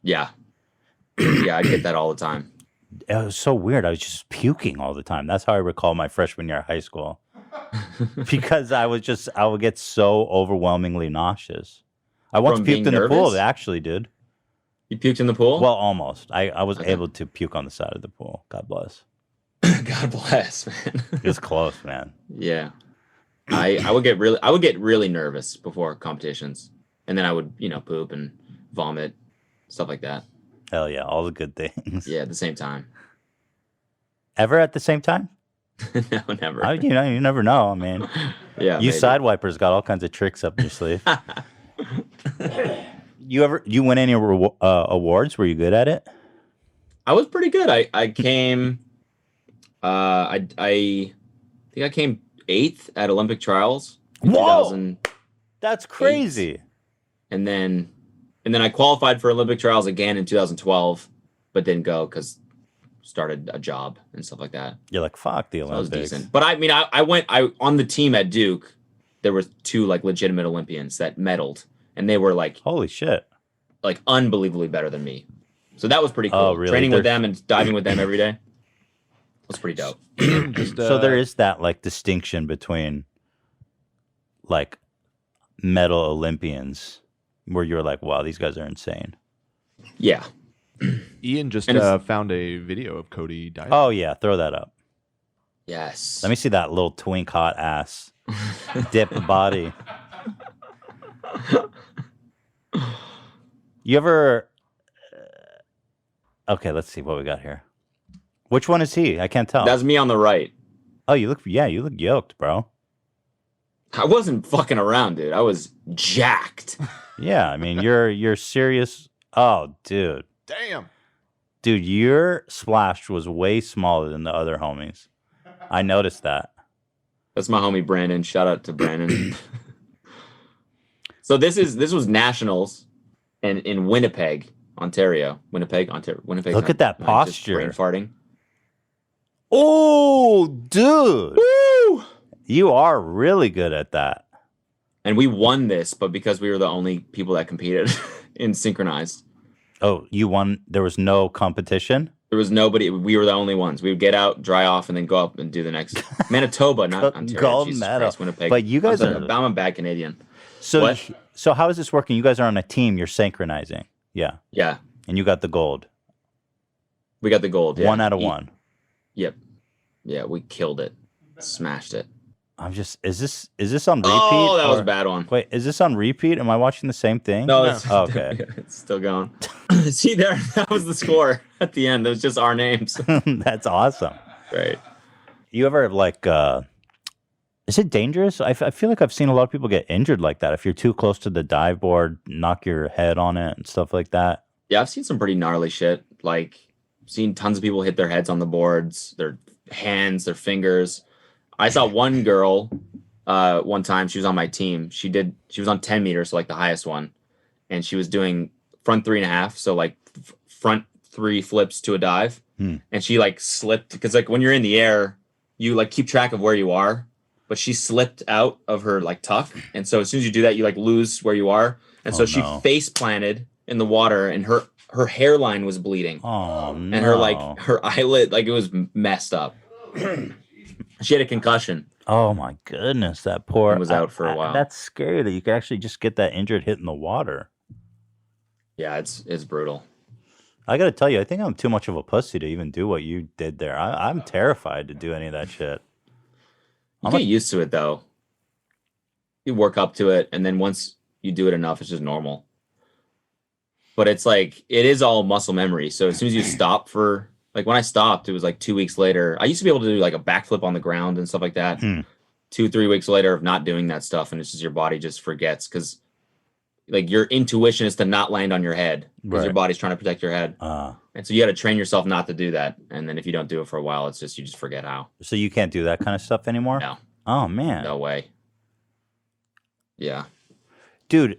Yeah. Yeah, I get that all the time. It was so weird. I was just puking all the time. That's how I recall my freshman year of high school. Because I would get so overwhelmingly nauseous. I once puked in the pool, actually, dude. You puked in the pool? Well, almost. I was able to puke on the side of the pool. God bless. God bless, man. It was close, man. Yeah. I would get really nervous before competitions. And then I would, poop and vomit, stuff like that. Hell yeah, all the good things. Yeah, at the same time. Ever at the same time? No, never. You never know. I mean, yeah, you sidewipers got all kinds of tricks up your sleeve. You win any awards? Were you good at it? I was pretty good. I came. I think I came 8th at Olympic trials. Whoa, that's crazy. And then I qualified for Olympic trials again in 2012, but didn't go because started a job and stuff like that. You're like, fuck the Olympics. So that was decent. But I mean, I went on the team at Duke. There were 2 like legitimate Olympians that medaled, and they were like, holy shit, like unbelievably better than me. So that was pretty cool. Oh, really? Training with them and diving with them every day. was pretty dope. Just, So there is that like distinction between like medal Olympians where you're like, wow, these guys are insane. Yeah. Ian just found a video of Cody diving. Oh yeah, throw that up. Yes. Let me see that little twink hot ass dip body. You ever? Okay, let's see what we got here. Which one is he? I can't tell. That's me on the right. Oh, you look yoked, bro. I wasn't fucking around, dude. I was jacked. Yeah, I mean you're serious. Oh, dude. Damn. Dude, your splash was way smaller than the other homies. I noticed that. That's my homie Brandon. Shout out to Brandon. So this was nationals, and in Winnipeg, Ontario. Winnipeg. Look at that posture. Brain farting. Oh, dude. Woo! You are really good at that. And we won this, but because we were the only people that competed in synchronized. Oh, you won. There was no competition? There was nobody. We were the only ones. We would get out, dry off, and then go up and do the next. Manitoba, not Ontario. Gold Jesus medal. Christ, Winnipeg. But you guys are... I'm a bad Canadian. So how is this working? You guys are on a team. You're synchronizing. Yeah. Yeah. And you got the gold. We got the gold. Yeah. 1 out of 1. Yep. Yeah, we killed it. Smashed it. I'm just... Is this on repeat? Oh, that was a bad one. Wait, is this on repeat? Am I watching the same thing? No, it's, okay. It's still going. See there? That was the score at the end. It was just our names. That's awesome. Right. You ever like... Is it dangerous? I feel like I've seen a lot of people get injured like that. If you're too close to the dive board, knock your head on it and stuff like that. Yeah, I've seen some pretty gnarly shit. Like, seen tons of people hit their heads on the boards, their hands, their fingers. I saw one girl one time. She was on my team. She was on 10 meters, so like the highest one. And she was doing front 3.5. So like front 3 flips to a dive. And she like slipped because like when you're in the air, you like keep track of where you are. But she slipped out of her like tuck, and so as soon as you do that, you like lose where you are, and so she face planted in the water, and her hairline was bleeding. Oh no! And her eyelid, like it was messed up. She had a concussion. Oh my goodness, that poor was out for a while. That's scary that you could actually just get that injured hit in the water. Yeah, it's brutal. I got to tell you, I think I'm too much of a pussy to even do what you did there. I'm terrified to do any of that shit. You get used to it, though. You work up to it, and then once you do it enough, it's just normal. But it's like, it is all muscle memory. So as soon as you stop for, like when I stopped, it was like 2 weeks later. I used to be able to do like a backflip on the ground and stuff like that. 2-3 weeks later of not doing that stuff, and it's just your body just forgets because like your intuition is to not land on your head because your body's trying to protect your head. And so you got to train yourself not to do that. And then if you don't do it for a while, it's just, you just forget how. So you can't do that kind of stuff anymore? No. Oh, man. No way. Yeah. Dude,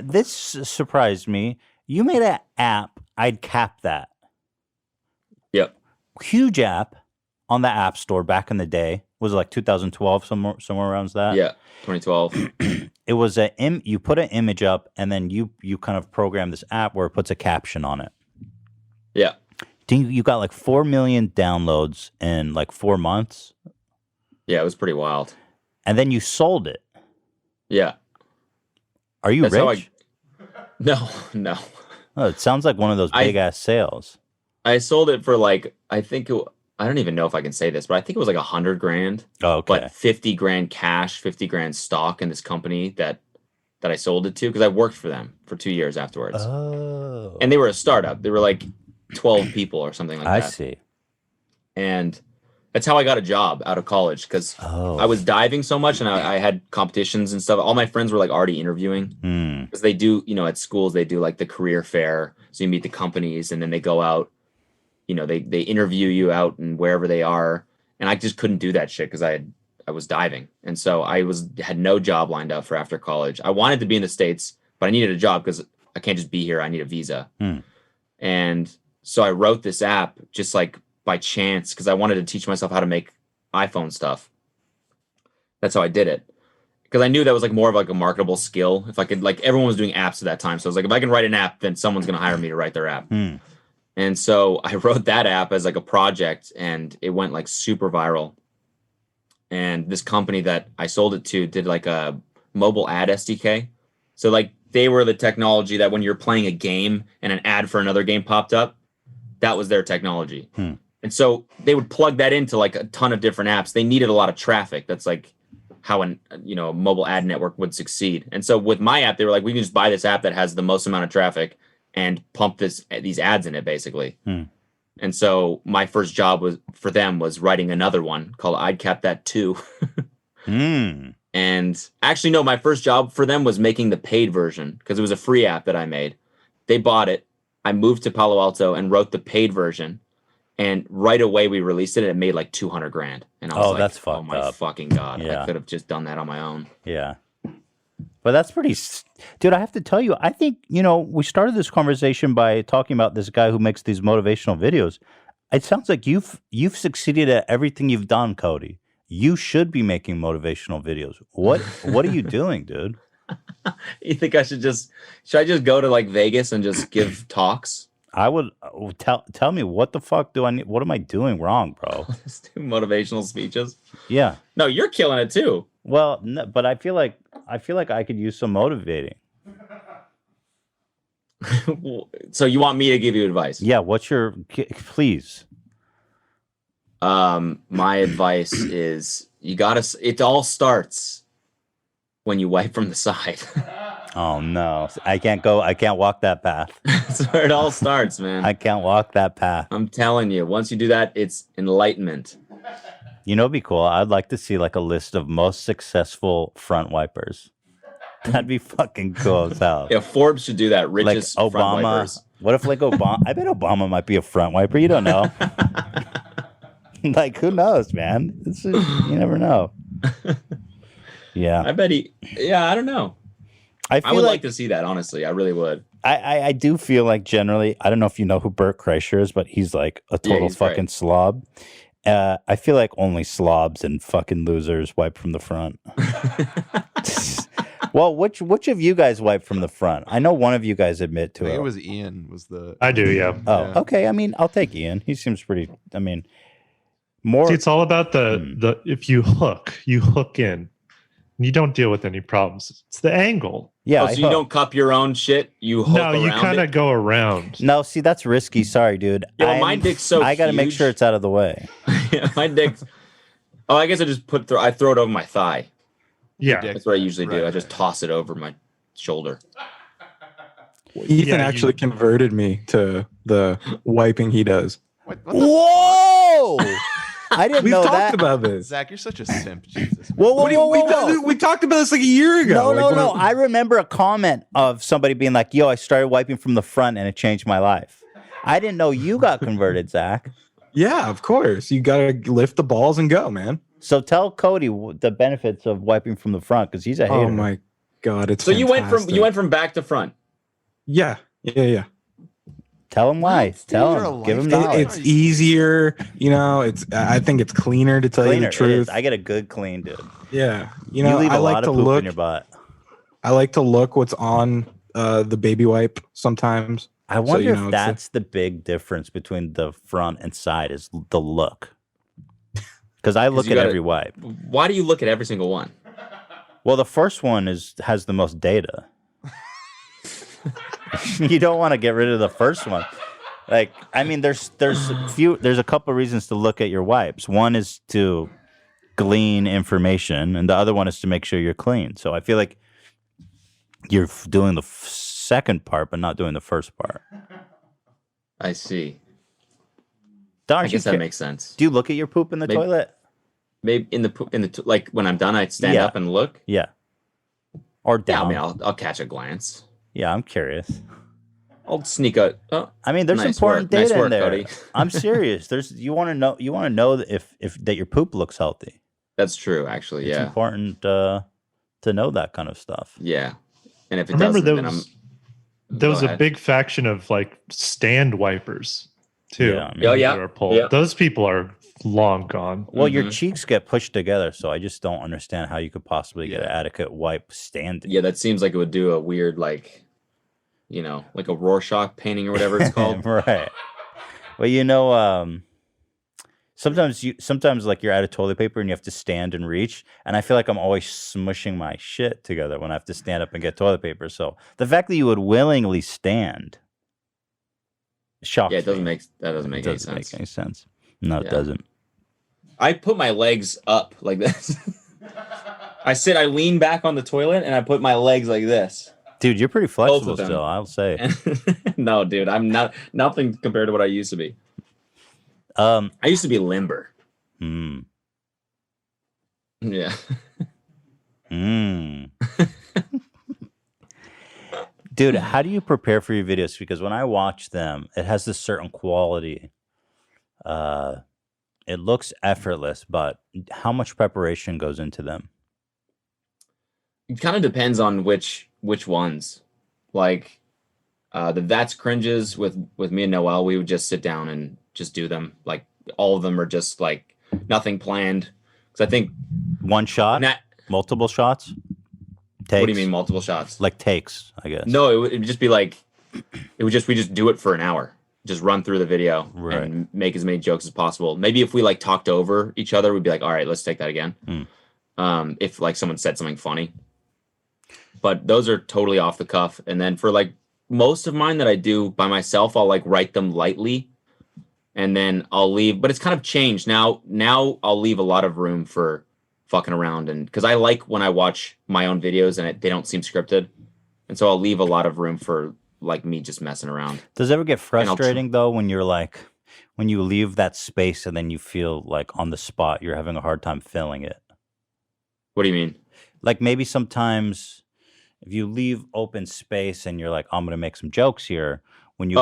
this surprised me. You made an app. I'd cap that. Yep. Huge app on the App Store back in the day. Was it like 2012, somewhere around that? Yeah, 2012. It was you put an image up, and then you kind of program this app where it puts a caption on it. Yeah. You got like 4 million downloads in like 4 months. Yeah, it was pretty wild. And then you sold it. Yeah. Are you rich? No. Oh, it sounds like one of those big ass sales. I sold it for like, I don't even know if I can say this, but I think it was like $100,000. Oh, okay. But $50,000 cash, $50,000 stock in this company that I sold it to because I worked for them for 2 years afterwards. Oh. And they were a startup. They were like 12 people or something like that. I see. And that's how I got a job out of college because I was diving so much and I had competitions and stuff. All my friends were like already interviewing because they do, at schools, they do like the career fair. So you meet the companies and then they go out, they interview you out and wherever they are. And I just couldn't do that shit because I was diving. And so I had no job lined up for after college. I wanted to be in the States, but I needed a job because I can't just be here. I need a visa. And so I wrote this app just like by chance because I wanted to teach myself how to make iPhone stuff. That's how I did it. Because I knew that was like more of like a marketable skill. If I could, like everyone was doing apps at that time. So I was like, if I can write an app, then someone's going to hire me to write their app. And so I wrote that app as like a project, and it went like super viral. And this company that I sold it to did like a mobile ad SDK. So like they were the technology that when you're playing a game and an ad for another game popped up, that was their technology. And so they would plug that into like a ton of different apps. They needed a lot of traffic. That's like how a mobile ad network would succeed. And so with my app, they were like, we can just buy this app that has the most amount of traffic and pump these ads in it, basically. And so my first job for them was writing another one called I'd Cap That Too. And actually, no, my first job for them was making the paid version because it was a free app that I made. They bought it. I moved to Palo Alto and wrote the paid version. And right away we released it. And it made like $200,000. And I was like, that's fucked oh my up. fucking God. Yeah. I could have just done that on my own. Yeah. But that's pretty, dude, I have to tell you, I think, we started this conversation by talking about this guy who makes these motivational videos. It sounds like you've succeeded at everything you've done, Cody. You should be making motivational videos. What are you doing, dude? You think should I just go to like Vegas and just give talks? I would tell me what the fuck do I need? What am I doing wrong, bro? Just do motivational speeches. Yeah. No, you're killing it too. Well, no, but I feel like I could use some motivating. So you want me to give you advice? Yeah. Please? My advice is it all starts when you wipe from the side. Oh no, I can't walk that path. That's where it all starts, man. I can't walk that path. I'm telling you, once you do that, it's enlightenment. It'd be cool. I'd like to see like a list of most successful front wipers. That'd be fucking cool as hell. Yeah, Forbes should do that. Richest like front Obama. wipers. What if like Obama? I bet Obama might be a front wiper. You don't know. Like who knows, man? You never know. Yeah. I bet I don't know. I would like to see that, honestly. I really would. I do feel like generally, I don't know if you know who Bert Kreischer is, but he's like a total fucking slob. I feel like only slobs and fucking losers wipe from the front. Well, which of you guys wipe from the front? I know one of you guys admit to it. It was Ian. I do, yeah. Oh, yeah. Okay. I mean, I'll take Ian. He seems pretty. I mean, more. See, it's all about the if you hook in. You don't deal with any problems. It's the angle. Yeah. So you don't cup your own shit. You hook no, you kind of go around. No, see, that's risky. Sorry, dude. Yeah, well, my dick's so I got to make huge. sure it's out of the way. Yeah, my dick's. Oh, I guess I just I throw it over my thigh. Yeah, that's what I usually do. I just toss it over my shoulder. Ethan actually converted me to the wiping he does. Whoa! I didn't know that. We've talked about this. Zach, you're such a simp. Jesus. Whoa. We talked about this like a year ago. No. I remember a comment of somebody being like, yo, I started wiping from the front and it changed my life. I didn't know you got converted, Zach. Yeah, of course. You got to lift the balls and go, man. So tell Cody the benefits of wiping from the front because he's a hater. Oh, my God. It's so fantastic. you went from back to front. Yeah. Tell him why. Tell him. Give him knowledge. It's easier. I think it's cleaner to tell you the truth. I get a good clean, dude. Yeah. You leave a lot of poop in your butt. I like to look what's on the baby wipe sometimes. I wonder if that's the big difference between the front and side is the look. Because I look at every wipe. Why do you look at every single one? Well, the first one has the most data. You don't want to get rid of the first one. Like, I mean, there's a couple of reasons to look at your wipes. One is to glean information, and the other one is to make sure you're clean. So I feel like you're doing the second part, but not doing the first part. I see. I guess that makes sense. Do you look at your poop in the toilet? Maybe like when I'm done, I stand up and look. Yeah. Or down. Yeah, I mean, I'll catch a glance. Yeah, I'm curious. I'll sneak out. Oh, I mean, there's nice important work. data Nice work, in there. Cody. I'm serious. You want to know if that your poop looks healthy. That's true, actually. It's important to know that kind of stuff. Yeah, and if it remember doesn't, there was a big faction of like stand wipers too. Yeah, Those people are long gone. Well, your cheeks get pushed together, so I just don't understand how you could possibly get an adequate wipe standing. Yeah, that seems like it would do a weird like a Rorschach painting or whatever it's called. Right. Well, sometimes like you're out of toilet paper and you have to stand and reach, and I feel like I'm always smushing my shit together when I have to stand up and get toilet paper. So the fact that you would willingly stand shocks Yeah, it doesn't me. that doesn't make any doesn't sense. make any sense. No, it Yeah. doesn't. I put my legs up like this. I lean back on the toilet and I put my legs like this. Dude, you're pretty Both flexible of them. still, I'll say. No, dude, I'm nothing compared to what I used to be. I used to be limber. Mm. Yeah. Dude, how do you prepare for your videos? Because when I watch them, it has this certain quality. It looks effortless, but how much preparation goes into them? It kind of depends on which ones. Like that's cringes with me and Noel, we would just sit down and just do them. Like all of them are just like nothing planned. Because I think one shot, multiple shots. Takes? What do you mean multiple shots? Like takes, I guess. No, it would just be like we just do it for an hour. Just run through the video and make as many jokes as possible. Maybe if we like talked over each other, we'd be like, all right, let's take that again. If like someone said something funny. But those are totally off the cuff. And then for like most of mine that I do by myself, I'll like write them lightly and then I'll leave. But it's kind of changed now. Now I'll leave a lot of room for fucking around, and because I like when I watch my own videos and they don't seem scripted, and so I'll leave a lot of room for like me just messing around. Does it ever get frustrating though when you're like when you leave that space and then you feel like on the spot you're having a hard time filling it? What do you mean? Like maybe sometimes if you leave open space and you're like, I'm gonna make some jokes here, when you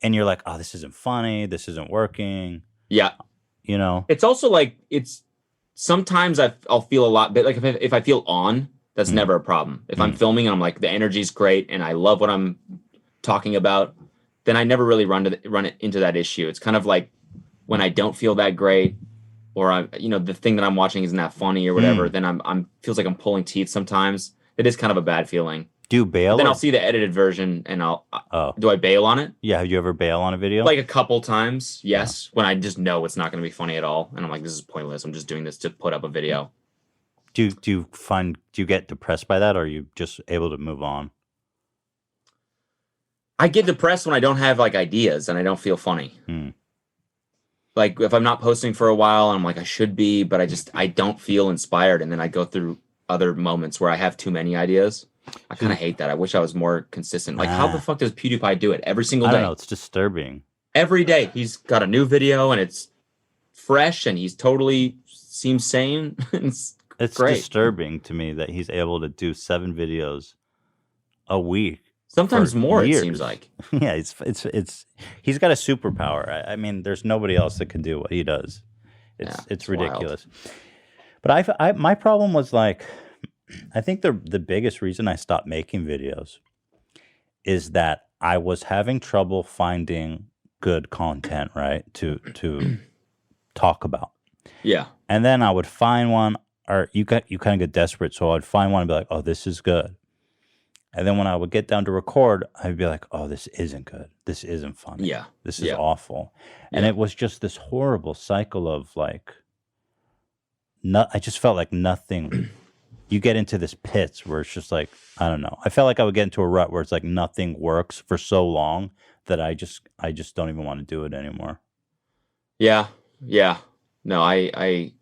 and you're like, oh, this isn't funny, this isn't working. Yeah, you know. It's also like sometimes I'll feel a lot, but like if I feel on, that's never a problem. If I'm filming and I'm like the energy's great and I love what I'm talking about, then I never really run into that issue. It's kind of like when I don't feel that great, or the thing that I'm watching isn't that funny or whatever. Then I'm feels like I'm pulling teeth sometimes. It is kind of a bad feeling. Do you bail? But then I'll see the edited version and do I bail on it? Yeah, have you ever bail on a video? Like a couple times, yes. Yeah. When I just know it's not going to be funny at all, and I'm like, this is pointless. I'm just doing this to put up a video. Do you get depressed by that, or are you just able to move on? I get depressed when I don't have like ideas and I don't feel funny. Like if I'm not posting for a while and I'm like I should be, but I don't feel inspired, and then I go through other moments where I have too many ideas. I kind of hate that. I wish I was more consistent. Like, how the fuck does PewDiePie do it every single day? I don't know. It's disturbing. Every day he's got a new video and it's fresh and he's totally seems sane. It's great. Disturbing to me that he's able to do 7 videos a week. Sometimes more, years. It seems like. Yeah, it's he's got a superpower. I mean, there's nobody else that can do what he does. It's ridiculous. Wild. But my problem was like, I think the biggest reason I stopped making videos is that I was having trouble finding good content, right, to talk about. Yeah. And then I would find one, or you kind of get desperate, so I'd find one and be like, oh, this is good. And then when I would get down to record, I'd be like, oh, this isn't good. This isn't funny. Yeah. This is awful. And it was just this horrible cycle of like, I just felt like nothing. You get into this pits where it's just like, I don't know. I felt like I would get into a rut where it's like nothing works for so long that I just don't even want to do it anymore. Yeah. Yeah. No, I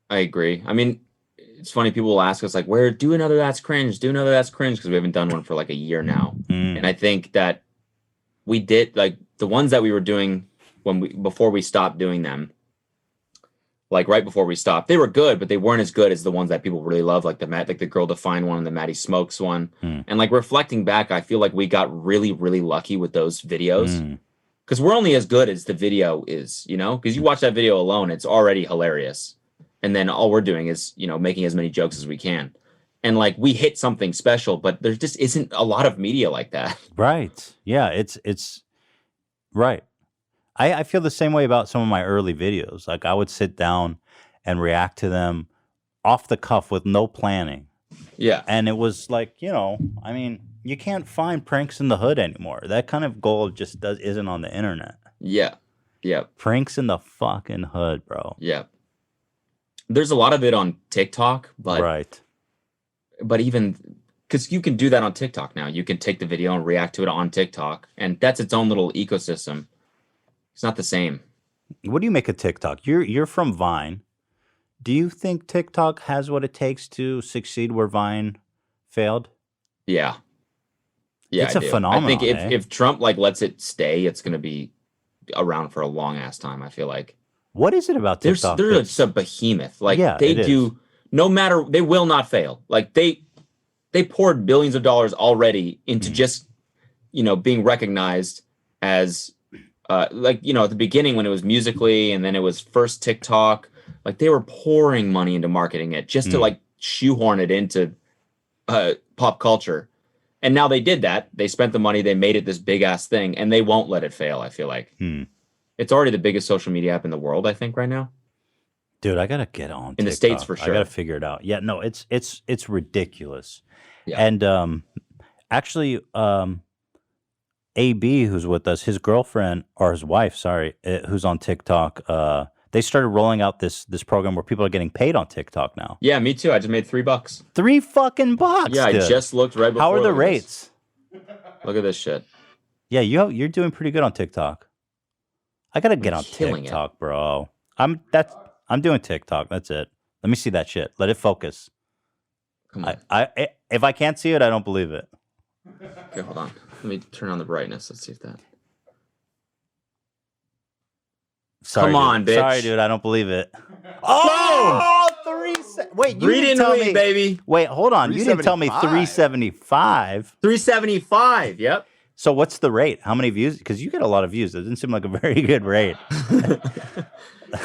agree. I mean, it's funny, people will ask us like, do another That's Cringe, because we haven't done one for like a year now. And I think that we did like the ones that we were doing before we stopped doing them. Like right before we stopped, they were good, but they weren't as good as the ones that people really love, like the Girl Defined one and the Maddie Smokes one. And like reflecting back, I feel like we got really, really lucky with those videos because we're only as good as the video is, because you watch that video alone, it's already hilarious. And then all we're doing is, making as many jokes as we can. And like we hit something special, but there just isn't a lot of media like that. Right. Yeah, it's right. I feel the same way about some of my early videos. Like I would sit down and react to them off the cuff with no planning. Yeah. And it was like, I mean, you can't find pranks in the hood anymore. That kind of gold just isn't on the internet. Yeah. Yep. Pranks in the fucking hood, bro. Yep. There's a lot of it on TikTok, but Right. even because you can do that on TikTok now. You can take the video and react to it on TikTok, and that's its own little ecosystem. It's not the same. What do you make of TikTok? You're from Vine. Do you think TikTok has what it takes to succeed where Vine failed? Yeah. Yeah, It's I a do. phenomenon. I think eh? if Trump like lets it stay, it's going to be around for a long ass time. I feel like What is it about TikTok? they're that's- just a behemoth. Like Yeah, they it is. do. No matter, they will not fail. Like they poured billions of dollars already into Mm-hmm. just being recognized as like at the beginning when it was Musically and then it was first TikTok. Like they were pouring money into marketing it just to like shoehorn it into pop culture. And now they did that. They spent the money. They made it this big ass thing, and they won't let it fail. I feel like it's already the biggest social media app in the world. I think right now. Dude, I gotta get on in the States for I sure. gotta figure it out. Yeah, no, it's ridiculous. Yeah. And actually, AB, who's with us, his girlfriend or his wife, sorry, who's on TikTok. They started rolling out this program where people are getting paid on TikTok now. Yeah, me too. I just made $3. $3 fucking bucks. Yeah, dude. I just looked right before. How are the Look at rates? this. Look at this shit. Yeah, you're doing pretty good on TikTok. I gotta get on killing TikTok, bro. I'm doing TikTok. That's it. Let me see that shit. Let it focus. Come on. I if I can't see it, I don't believe it. Okay, hold on. Let me turn on the brightness. Let's see if that. Sorry, Come on, dude. bitch. Sorry, dude. I don't believe it. Oh, 3. Wait, you Read didn't into tell me, me, baby. Wait, hold on. You didn't tell me 375. 375. Yep. So what's the rate? How many views? Because you get a lot of views. It didn't seem like a very good rate.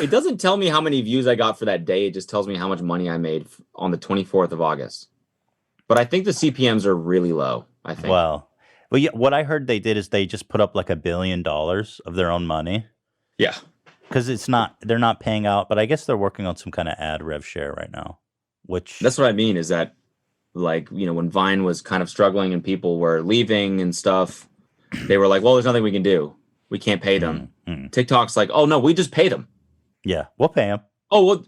It doesn't tell me how many views I got for that day. It just tells me how much money I made on the 24th of August. But I think the CPMs are really low. I think. Well, yeah, what I heard they did is they just put up like $1 billion of their own money. Yeah. Because they're not paying out, but I guess they're working on some kind of ad rev share right now, which That's what I mean is that, like, when Vine was kind of struggling and people were leaving and stuff, they were like, well, there's nothing we can do. We can't pay them. TikTok's like, oh, no, we just paid them. Yeah, we'll pay them. Oh,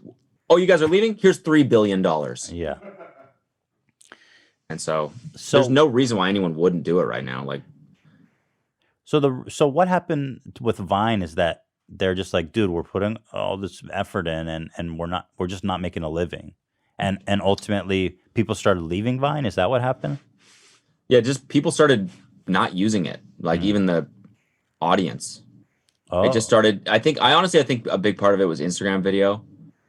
you guys are leaving? Here's $3 billion. Yeah. And so there's no reason why anyone wouldn't do it right now. Like, so what happened with Vine is that they're just like, dude, we're putting all this effort in and we're just not making a living. And ultimately people started leaving Vine. Is that what happened? Yeah, just people started not using it. Like even the audience. Oh. It just started. I think a big part of it was Instagram video.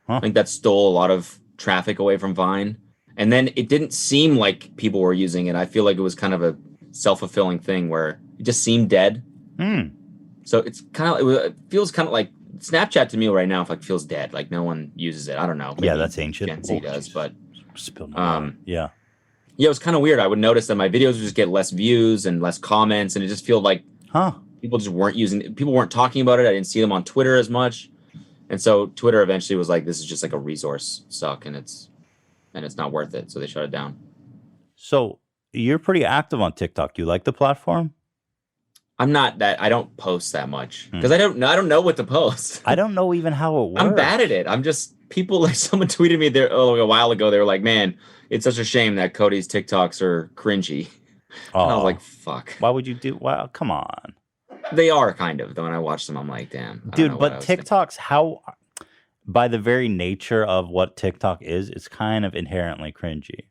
I think that stole a lot of traffic away from Vine. And then it didn't seem like people were using it. I feel like it was kind of a self-fulfilling thing where it just seemed dead. So it's it feels kind of like Snapchat to me right now. Feels dead. Like no one uses it. I don't know. Yeah, that's ancient. Gen Z does, but yeah, it was kind of weird. I would notice that my videos would just get less views and less comments, and it just feel like people just weren't using. People weren't talking about it. I didn't see them on Twitter as much, and so Twitter eventually was like, "This is just like a resource suck, and it's not worth it." So they shut it down. So you're pretty active on TikTok. You like the platform? I'm not that. I don't post that much because I don't know what to post. I don't know even how it works. I'm bad at it. I'm just people like someone tweeted me there a while ago. They were like, "Man, it's such a shame that Cody's TikToks are cringy." And I was like, "Fuck." Why would you do? Well, come on. They are kind of. When I watch them, I'm like, "Damn, I don't Dude." know what I But was thinking. TikTok's by the very nature of what TikTok is, it's kind of inherently cringy,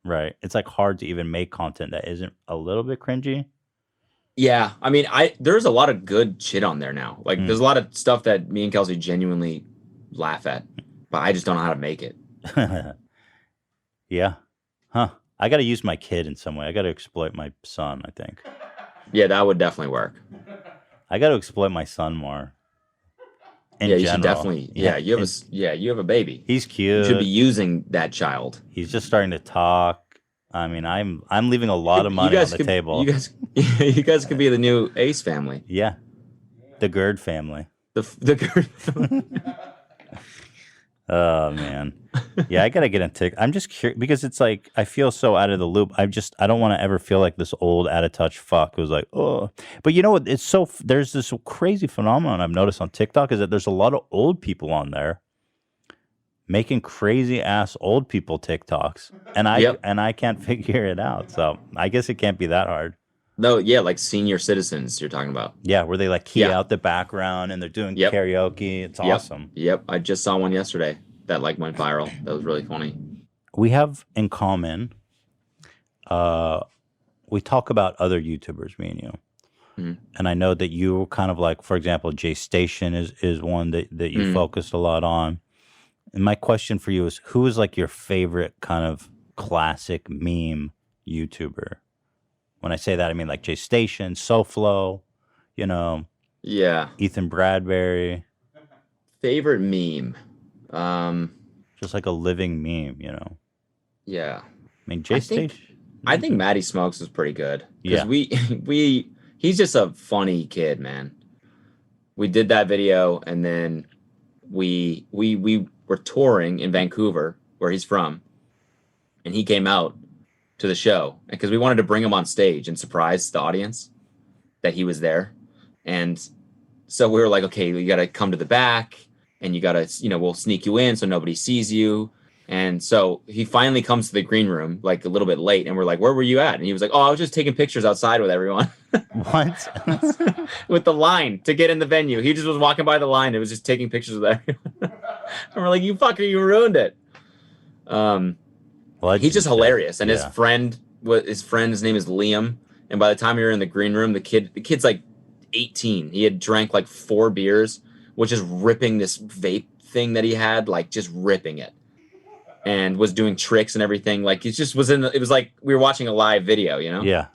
right? It's like hard to even make content that isn't a little bit cringy. Yeah, I mean, there's a lot of good shit on there now. Like, there's a lot of stuff that me and Kelsey genuinely laugh at, but I just don't know how to make it. Yeah. Huh. I got to use my kid in some way. I got to exploit my son, I think. Yeah, that would definitely work. I got to exploit my son more. Yeah, you should definitely. Yeah, you have a baby. He's cute. You should be using that child. He's just starting to talk. I mean, I'm leaving a lot of money on the table. You guys could be the new Ace family. Yeah, the Gerd family. The Gerd. Oh man, yeah, I gotta get into. I'm just curious because it's like I feel so out of the loop. I don't want to ever feel like this old out of touch fuck who's like, oh. But you know what? It's so there's this crazy phenomenon I've noticed on TikTok is that there's a lot of old people on there making crazy ass old people TikToks, and I can't figure it out. So I guess it can't be that hard. No, yeah, like senior citizens you're talking about. Yeah, where they like key out the background and they're doing karaoke. It's awesome. Yep, I just saw one yesterday that like went viral. That was really funny. We have in common. We talk about other YouTubers, me and you, and I know that you kind of like, for example, Jay Station is one that you focused a lot on. And my question for you is, who is like your favorite kind of classic meme YouTuber? When I say that, I mean like Jay Station, SoFlo, you know. Yeah. Ethan Bradbury. Favorite meme. Just like a living meme, you know. Yeah. I mean, Jay Station. I think Matty Smokes was pretty good. Yeah. Because he's just a funny kid, man. We did that video and then we were touring in Vancouver, where he's from, and he came out to the show because we wanted to bring him on stage and surprise the audience that he was there. And so we were like, okay, you got to come to the back and you got to, we'll sneak you in so nobody sees you. And so he finally comes to the green room like a little bit late and we're like, where were you at? And he was like, oh, I was just taking pictures outside with everyone. What? With the line to get in the venue. He just was walking by the line. It was just taking pictures with everyone. And we're like, you fucker, you ruined it. He's just hilarious. And his friend's name is Liam. And by the time we were in the green room, the kid's like 18. He had drank like 4 beers, which is ripping this vape thing that he had, like just ripping it. And was doing tricks and everything. Like it was like we were watching a live video, you know? Yeah.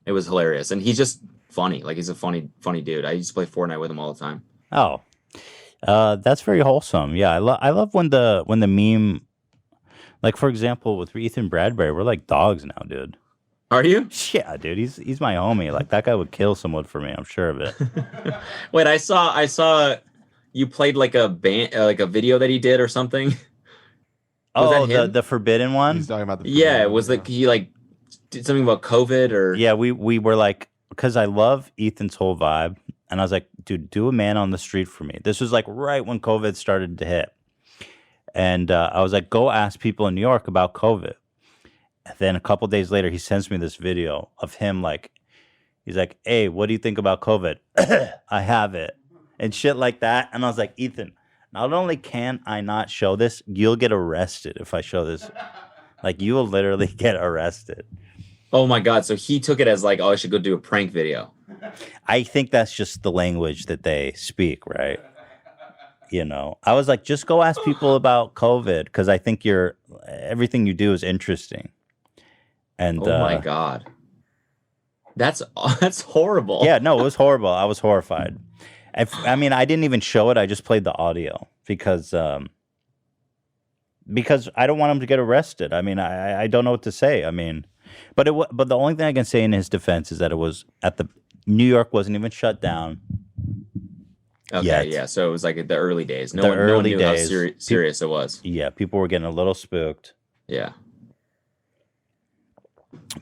It was hilarious. And he's just funny. Like he's a funny dude. I used to play Fortnite with him all the time. Oh. That's very wholesome. Yeah, I love when the meme, like for example with Ethan Bradbury, we're like dogs now, dude. Are you? Yeah, dude. He's my homie. Like that guy would kill someone for me. I'm sure of it. Wait, I saw you played like a band, like a video that he did or something. Was that the forbidden one? He's talking about the it was like he like did something about COVID or yeah. We were like, because I love Ethan's whole vibe, and I was like, dude, do a man on the street for me. This was like right when COVID started to hit, and I was like, go ask people in New York about COVID. And then a couple days later, he sends me this video of him like, he's like, hey, what do you think about COVID? I have it, and shit like that. And I was like, Ethan, not only can I not show this, you'll get arrested if I show this. Like, you will literally get arrested. Oh my God. So he took it as like, oh, I should go do a prank video. I think that's just the language that they speak, right? You know, I was like, just go ask people about COVID because I think everything you do is interesting. And oh my God. That's horrible. Yeah, no, it was horrible. I was horrified. I mean, I didn't even show it. I just played the audio because I don't want him to get arrested. I mean, I don't know what to say. I mean, but the only thing I can say in his defense is that it was New York wasn't even shut down. Okay, yet. Yeah. So it was like the early days. No one knew how serious it was. Yeah, people were getting a little spooked. Yeah.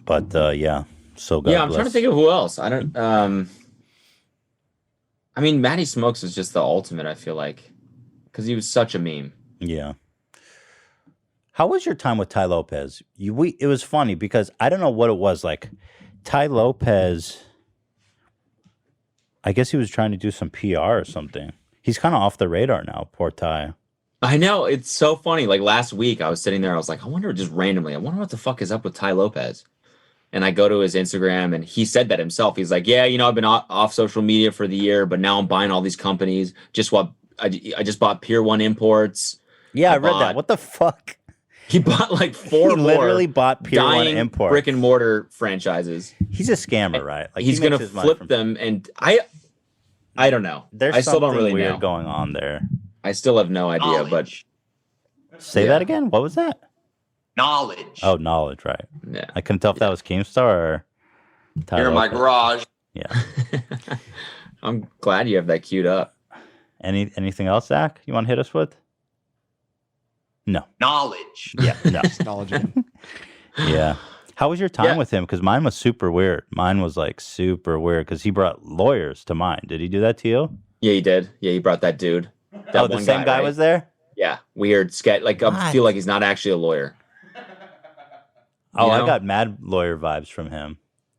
But yeah, so God I'm trying to think of who else. I don't. I mean, Matty Smokes is just the ultimate, I feel like, because he was such a meme. Yeah. How was your time with Ty Lopez? It was funny because I don't know what it was like. Ty Lopez, I guess he was trying to do some PR or something. He's kind of off the radar now, poor Ty. I know. It's so funny. Like last week, I was sitting there. I was like, I wonder what the fuck is up with Ty Lopez? And I go to his Instagram and he said that himself. He's like, yeah, I've been off social media for the year, but now I'm buying all these companies. I just bought Pier 1 Imports. Yeah, I read that. What the fuck? He bought like 4 he literally bought Pier 1 Imports. Brick and mortar franchises. He's a scammer, right? Like he's going to flip them. And I don't know. There's I still don't really weird know. going on there. I still have no idea, but say that again. What was that? Knowledge. Oh, knowledge, right. Yeah. I couldn't tell if that was Keemstar or Ty Here in my Lopez. garage. Yeah. I'm glad you have that queued up. Anything else, Zach, you want to hit us with? No. Knowledge. Yeah. No. Knowledge. Yeah. How was your time Yeah. with him? Because mine was super weird. Mine was like super weird because he brought lawyers to mine. Did he do that to you? Yeah, he did. Yeah, he brought that dude. That Oh, the one same guy right? was there? Yeah, weird sketch. Like I feel like he's not actually a lawyer. Oh, You I know? got mad lawyer vibes from him.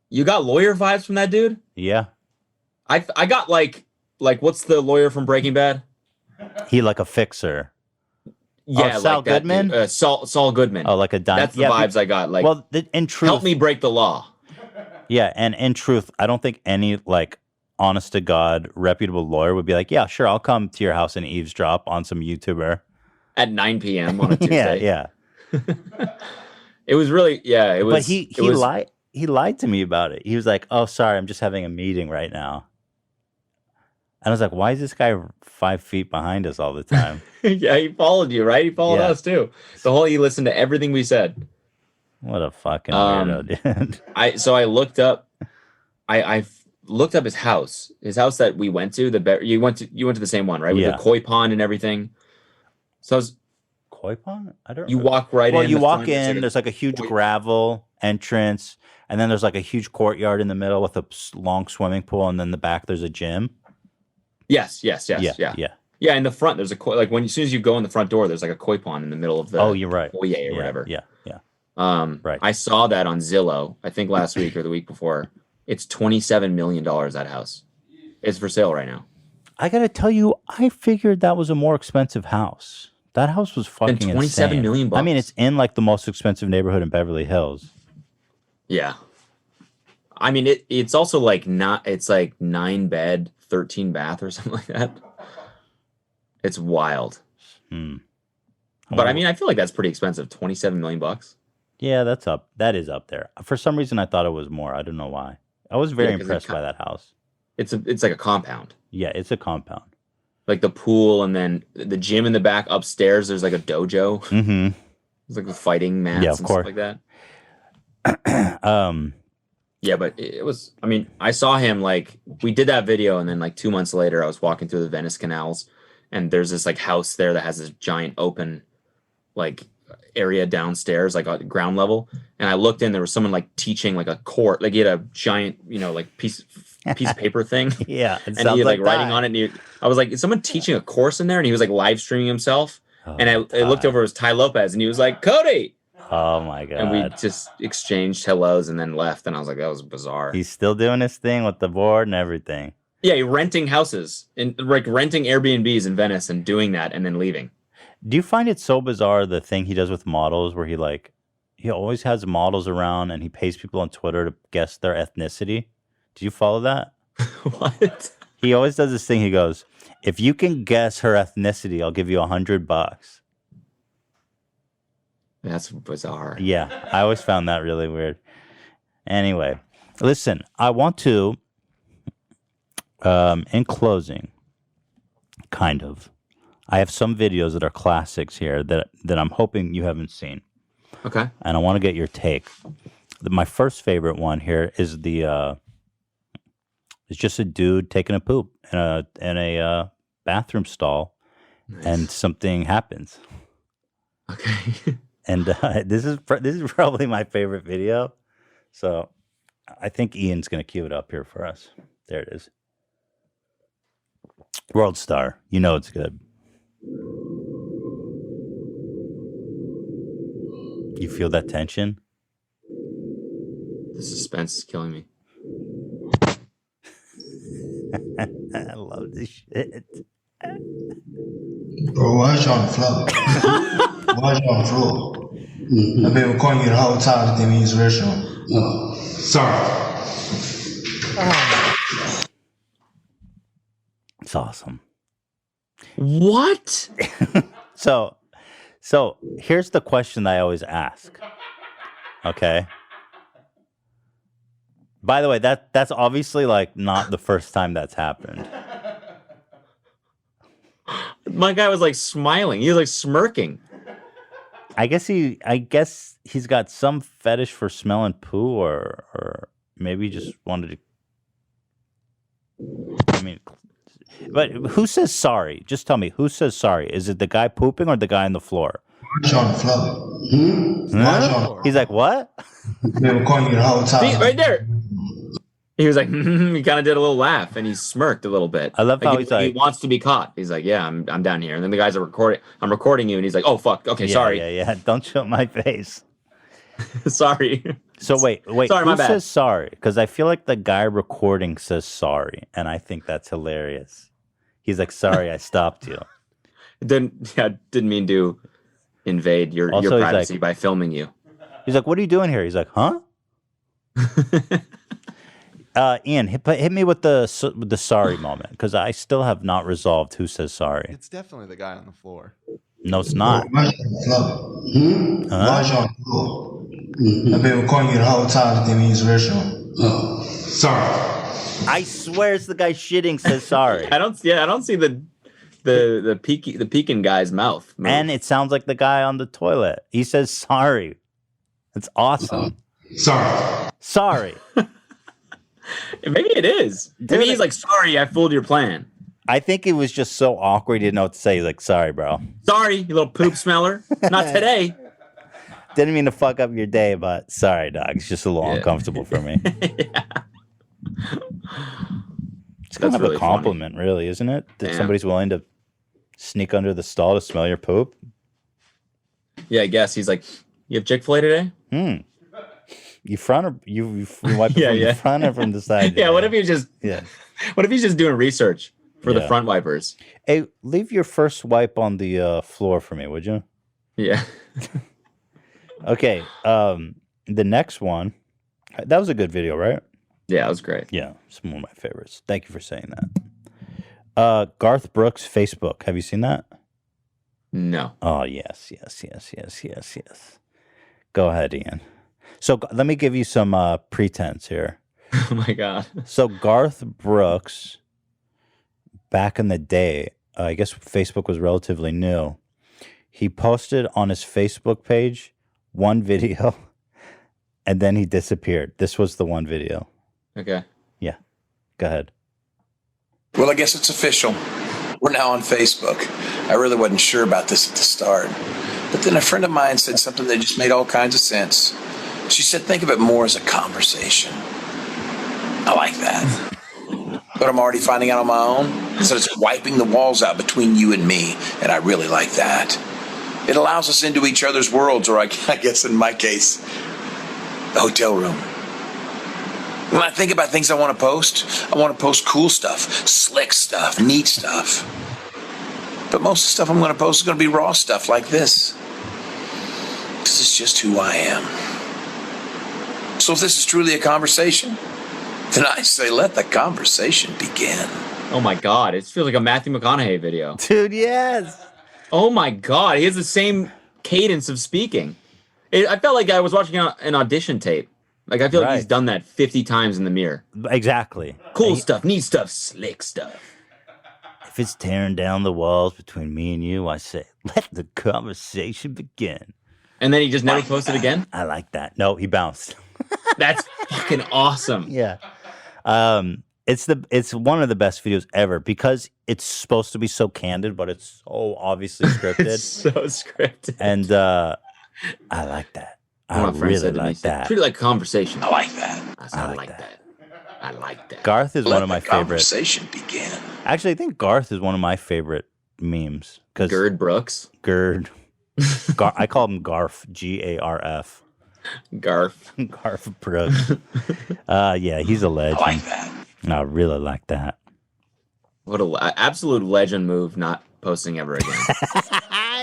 You got lawyer vibes from that dude? Yeah. I got like what's the lawyer from Breaking Bad? He like a fixer. Yeah, Saul like that Goodman? dude. Saul Goodman. Oh, like a dime. That's the vibes I got. Like, well, in truth, help me break the law. Yeah, and in truth, I don't think any like honest to God reputable lawyer would be like, yeah, sure, I'll come to your house and eavesdrop on some YouTuber At 9 p.m. on a Tuesday. yeah. It was really, yeah, it was. But he lied. He lied to me about it. He was like, "Oh, sorry, I'm just having a meeting right now." And I was like, "Why is this guy 5 feet behind us all the time?" Yeah, he followed you, right? He followed us too. He listened to everything we said. What a fucking weirdo, dude. I looked up, I looked up his house that we went to. You went to the same one, right? With the koi pond and everything. So I was. Koi pond? I don't. You walk right in. Well, you walk front, in. There's like a huge gravel entrance, and then there's like a huge courtyard in the middle with a long swimming pool, and then in the back there's a gym. Yes. Yeah. In the front, there's a koi. Like as soon as you go in the front door, there's like a koi pond in the middle of the. Oh, you're right. Foyer or whatever. Yeah. Right. I saw that on Zillow. I think last week or the week before. It's $27 million. That house. It's for sale right now. I gotta tell you, I figured that was a more expensive house. That house was fucking And $27 million I mean, it's in like the most expensive neighborhood in Beverly Hills. Yeah. I mean, it's also like it's like 9 bed, 13 bath or something like that. It's wild. But I mean, I feel like that's pretty expensive. $27 million. Yeah, that is up there. For some reason, I thought it was more. I don't know why. I was very impressed by that house. It's like a compound. Yeah, it's a compound. Like the pool and then the gym in the back upstairs. There's like a dojo. Mm-hmm. There's like the fighting mats of and course. stuff like that. Yeah, but it was. I mean, I saw him like we did that video, and then like 2 months later, I was walking through the Venice canals, and there's this like house there that has this giant open like area downstairs, like on ground level. And I looked in, there was someone like teaching like a court, like he had a giant, like piece of paper thing. Yeah. And he like writing on it. And I was like, is someone teaching a course in there? And he was like live streaming himself. And I looked over, it was Ty Lopez, and he was like, Cody. Oh my God. And we just exchanged hellos and then left. And I was like, that was bizarre. He's still doing his thing with the board and everything. Yeah, renting houses and like renting Airbnbs in Venice and doing that and then leaving. Do you find it so bizarre the thing he does with models where he always has models around and he pays people on Twitter to guess their ethnicity? Do you follow that? What? He always does this thing. He goes, if you can guess her ethnicity, I'll give you $100. That's bizarre. Yeah, I always found that really weird. Anyway, listen, I want to, in closing, kind of, I have some videos that are classics here that I'm hoping you haven't seen. Okay. And I want to get your take. My first favorite one here is it's just a dude taking a poop in a bathroom stall, and something happens. Okay. And this is probably my favorite video. So I think Ian's going to cue it up here for us. There it is. World Star. You know it's good. You feel that tension? The suspense is killing me. I love this shit. Bro, why is you on the floor? Why is you on the floor? I've been recording you the whole time in these restaurant. Oh, sorry. It's awesome. What? So here's the question that I always ask. Okay. By the way, that's obviously like not the first time that's happened. My guy was like smiling. He was like smirking. I guess he's got some fetish for smelling poo, or maybe just wanted to. I mean, but who says sorry? Just tell me, who says sorry? Is it the guy pooping or the guy on the floor? Watch on the floor. Watch on. He's like, what? Been recording you the whole time. See, right there. He was like, he kind of did a little laugh and he smirked a little bit. I love how he's like, he wants to be caught. He's like, yeah, I'm down here. And then the guys are recording. I'm recording you, and he's like, oh fuck, okay, sorry. Yeah. Don't show my face. Sorry. So wait. Sorry, who my bad. says sorry? Because I feel like the guy recording says sorry, and I think that's hilarious. He's like, sorry, I stopped you. Didn't mean to invade your privacy by filming you. He's like, what are you doing here? He's like, huh? Ian, hit me with the sorry moment, because I still have not resolved who says sorry. It's definitely the guy on the floor. No, it's not. Watch on the floor. Watch on the floor. I've been recording you the whole time in his restaurant. Sorry. I swear it's the guy shitting says sorry. I don't see the peeking guy's mouth move. And it sounds like the guy on the toilet. He says sorry. It's awesome. Sorry. Maybe it is. Maybe he's like, sorry, I fooled your plan. I think it was just so awkward. He didn't know what to say. He's like, sorry, bro. Sorry, you little poop smeller. Not today. Didn't mean to fuck up your day, but sorry, dog. It's just a little uncomfortable for me. It's kind of really a compliment, really, isn't it? That somebody's willing to sneak under the stall to smell your poop. Yeah, I guess. He's like, you have Chick-fil-A today? You front or you wipe it from the front or from the side? Yeah, what if he's just doing research for the front wipers? Hey, leave your first wipe on the floor for me, would you? Yeah. Okay. The next one. That was a good video, right? Yeah, it was great. Yeah, it's one of my favorites. Thank you for saying that. Garth Brooks' Facebook. Have you seen that? No. Oh, yes. Go ahead, Ian. So let me give you some pretense here. Oh, my God. So Garth Brooks, back in the day, I guess Facebook was relatively new. He posted on his Facebook page one video, and then he disappeared. This was the one video. Okay. Yeah. Go ahead. Well, I guess it's official. We're now on Facebook. I really wasn't sure about this at the start. But then a friend of mine said something that just made all kinds of sense. She said, think of it more as a conversation. I like that. But I'm already finding out on my own. So it's wiping the walls out between you and me. And I really like that. It allows us into each other's worlds, or I guess in my case, the hotel room. When I think about things I want to post cool stuff, slick stuff, neat stuff. But most of the stuff I'm going to post is going to be raw stuff like this. Because it's just who I am. So if this is truly a conversation, then I say let the conversation begin. Oh my God, it feels like a Matthew McConaughey video. Dude, yes. Oh my God, he has the same cadence of speaking. I felt like I was watching an audition tape. Like, I feel like he's done that 50 times in the mirror. Exactly. Cool stuff, neat stuff, slick stuff. If it's tearing down the walls between me and you, I say, let the conversation begin. And then he just never posted again? I like that. No, he bounced. That's fucking awesome. Yeah. It's one of the best videos ever because it's supposed to be so candid, but it's so obviously scripted. It's so scripted. And I like that. I really like that. Treat it like a conversation. I like that. I like that. I like that. Garth is one of my favorite. Conversation begin. Actually, I think Garth is one of my favorite memes. Gerd Brooks? Gerd. I call him Garf. Garf. Garf Brooks. Yeah, he's a legend. I like that. I really like that. What an absolute legend move, not posting ever again.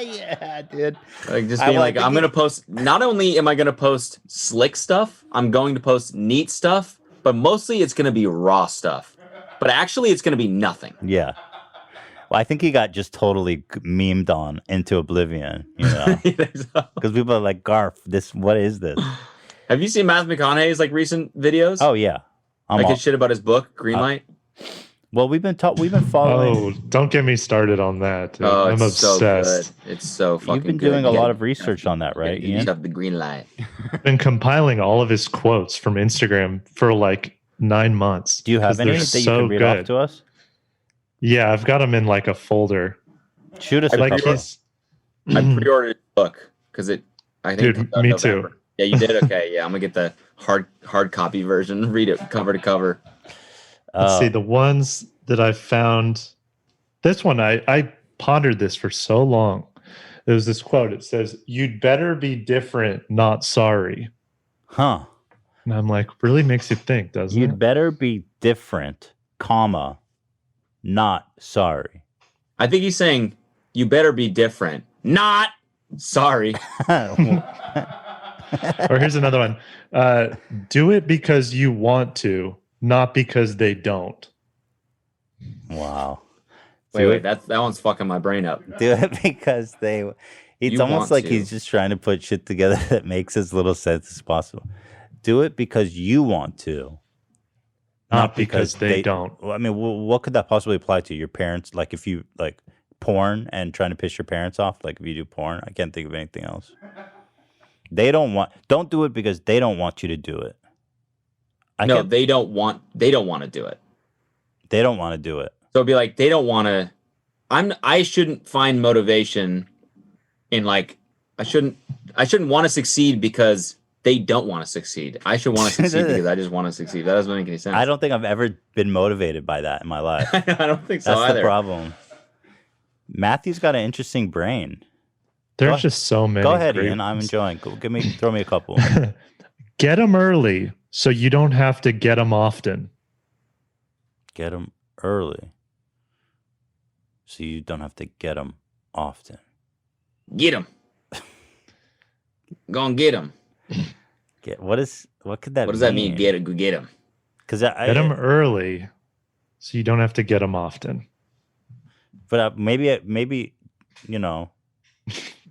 Yeah, dude. Like just being like, I'm going to post, not only am I going to post slick stuff, I'm going to post neat stuff, but mostly it's going to be raw stuff. But actually it's going to be nothing. Yeah. Well, I think he got just totally memed on into oblivion, you know? Because people are like, Garf, what is this? Have you seen Matthew McConaughey's like recent videos? Oh, yeah. His shit about his book, Greenlight? Well, we've been following. Oh, don't get me started on that. Oh, I'm it's obsessed. So good. It's so fucking You've been good. doing a lot of research on that, right, You Ian? have the green light. Been compiling all of his quotes from Instagram for like 9 months. Do you have any that you can read off to us? Yeah, I've got them in like a folder. Shoot us I a couple. pre-ordered book because I think Dude, it comes out me November. too. Yeah, you did. Okay, yeah, I'm gonna get the hard copy version. Read it cover to cover. Let's see the ones that I found. This one I pondered this for so long. There's this quote. It says, "You'd better be different, not sorry." Huh. And I'm like, really makes you think, doesn't You'd it? better be different, comma, not sorry. I think he's saying you better be different, not sorry. Or here's another one. Do it because you want to, not because they don't. Wow. Wait, that one's fucking my brain up. Do it because they. It's You almost want like to. he's just trying to put shit together that makes as little sense as possible. Do it because you want to, Not because they don't. I mean, what could that possibly apply to your parents? Like if you like porn and trying to piss your parents off, like if you do porn, I can't think of anything else. Don't do it because they don't want you to do it. They don't want to do it. They don't want to do it. So it'd be like they don't want to. I shouldn't find motivation in like I shouldn't want to succeed because they don't want to succeed. I should want to succeed because I just want to succeed. That doesn't make any sense. I don't think I've ever been motivated by that in my life. I don't think so That's either. the problem. Matthew's got an interesting brain. There's just so many. Go ahead, great Ian. I'm ones. enjoying. Throw me a couple. Get them early so you don't have to get them often. Get them early, so you don't have to get them often. Get them. Go and get them. What could that mean? What does that mean? Go get them. Because Get them early so you don't have to get them often. But maybe you know,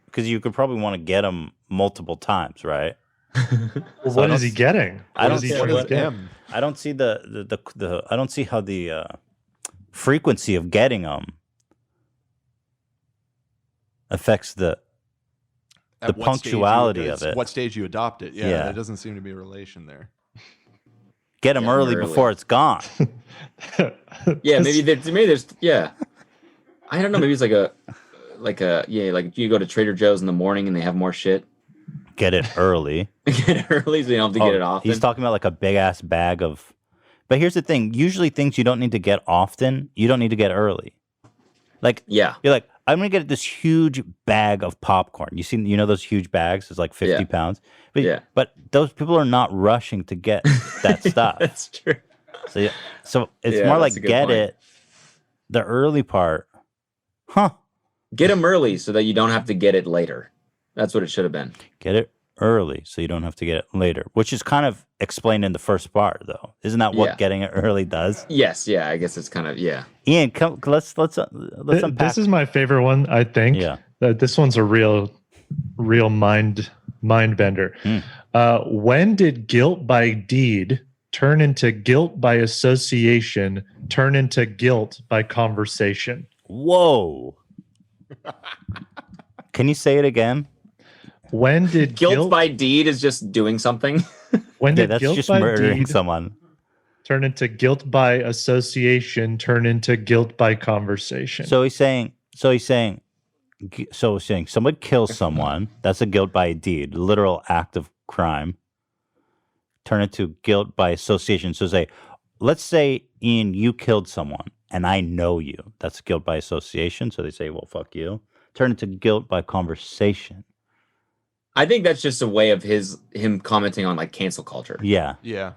because you could probably want to get them multiple times, right? Well, what is he getting? I don't What is see he trying to get? I don't see the I don't see how the frequency of getting them affects the At what stage punctuality it's of it. What stage you adopt it? Yeah, Yeah. there doesn't seem to be a relation there. Get them early before it's gone. Yeah, maybe there's yeah. I don't know. Maybe it's like you go to Trader Joe's in the morning and they have more shit. Get it early. Get it early so you don't have to get it often. He's talking about like a big ass bag of. But here's the thing: usually things you don't need to get often, you don't need to get early. Like yeah, you're like, I'm gonna get this huge bag of popcorn. You know those huge bags? It's like 50 pounds. But but those people are not rushing to get that stuff. That's true. So it's more like get it. The early part, Get them early so that you don't have to get it later. That's what it should have been. Get it early so you don't have to get it later, which is kind of explained in the first part, though. Isn't that what getting it early does? Yes, yeah. I guess it's kind of Ian, let's unpack. This is my favorite one, I think. Yeah. This one's a real mind bender. When did guilt by deed turn into guilt by association, turn into guilt by conversation? Whoa. Can you say it again? When did guilt by deed is just doing something? When did that's guilt just by murdering deed someone turn into guilt by association, turn into guilt by conversation? So he's saying someone kills someone, that's a guilt by deed, literal act of crime. Turn it to guilt by association. So let's say, Ian, you killed someone and I know you. That's guilt by association. So they say, well, fuck you. Turn it to guilt by conversation. I think that's just a way of him commenting on like cancel culture. Yeah. Yeah.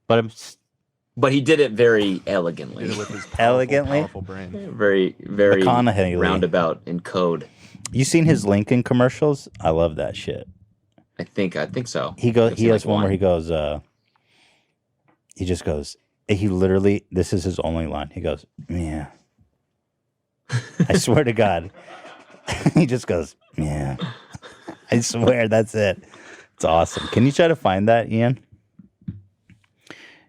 But he did it very elegantly. Did it with his powerful brain. Very, very McConaughey-ly. roundabout in code. You seen his Lincoln commercials? I love that shit. I think so. He has one where he goes, he just goes, he literally, this is his only line. He goes, yeah. I swear to God. He just goes, yeah. I swear that's it. It's awesome. Can you try to find that, Ian?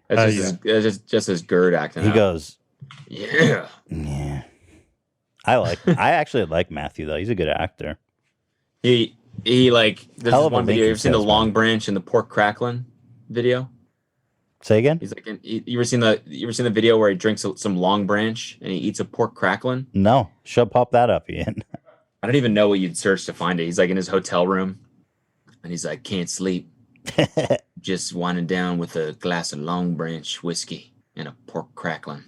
It's just his GERD acting. He out. goes, yeah. Yeah. I actually like Matthew though. He's a good actor. He like there's Hell this of a one video. Lincoln You've seen the salesman. Long Branch and the pork crackling video? Say again? He's like, you ever seen the video where he drinks some Long Branch and he eats a pork crackling? No. Pop that up, Ian. I don't even know what you'd search to find it. He's like in his hotel room, and he's like, can't sleep. Just winding down with a glass of Long Branch whiskey and a pork crackling.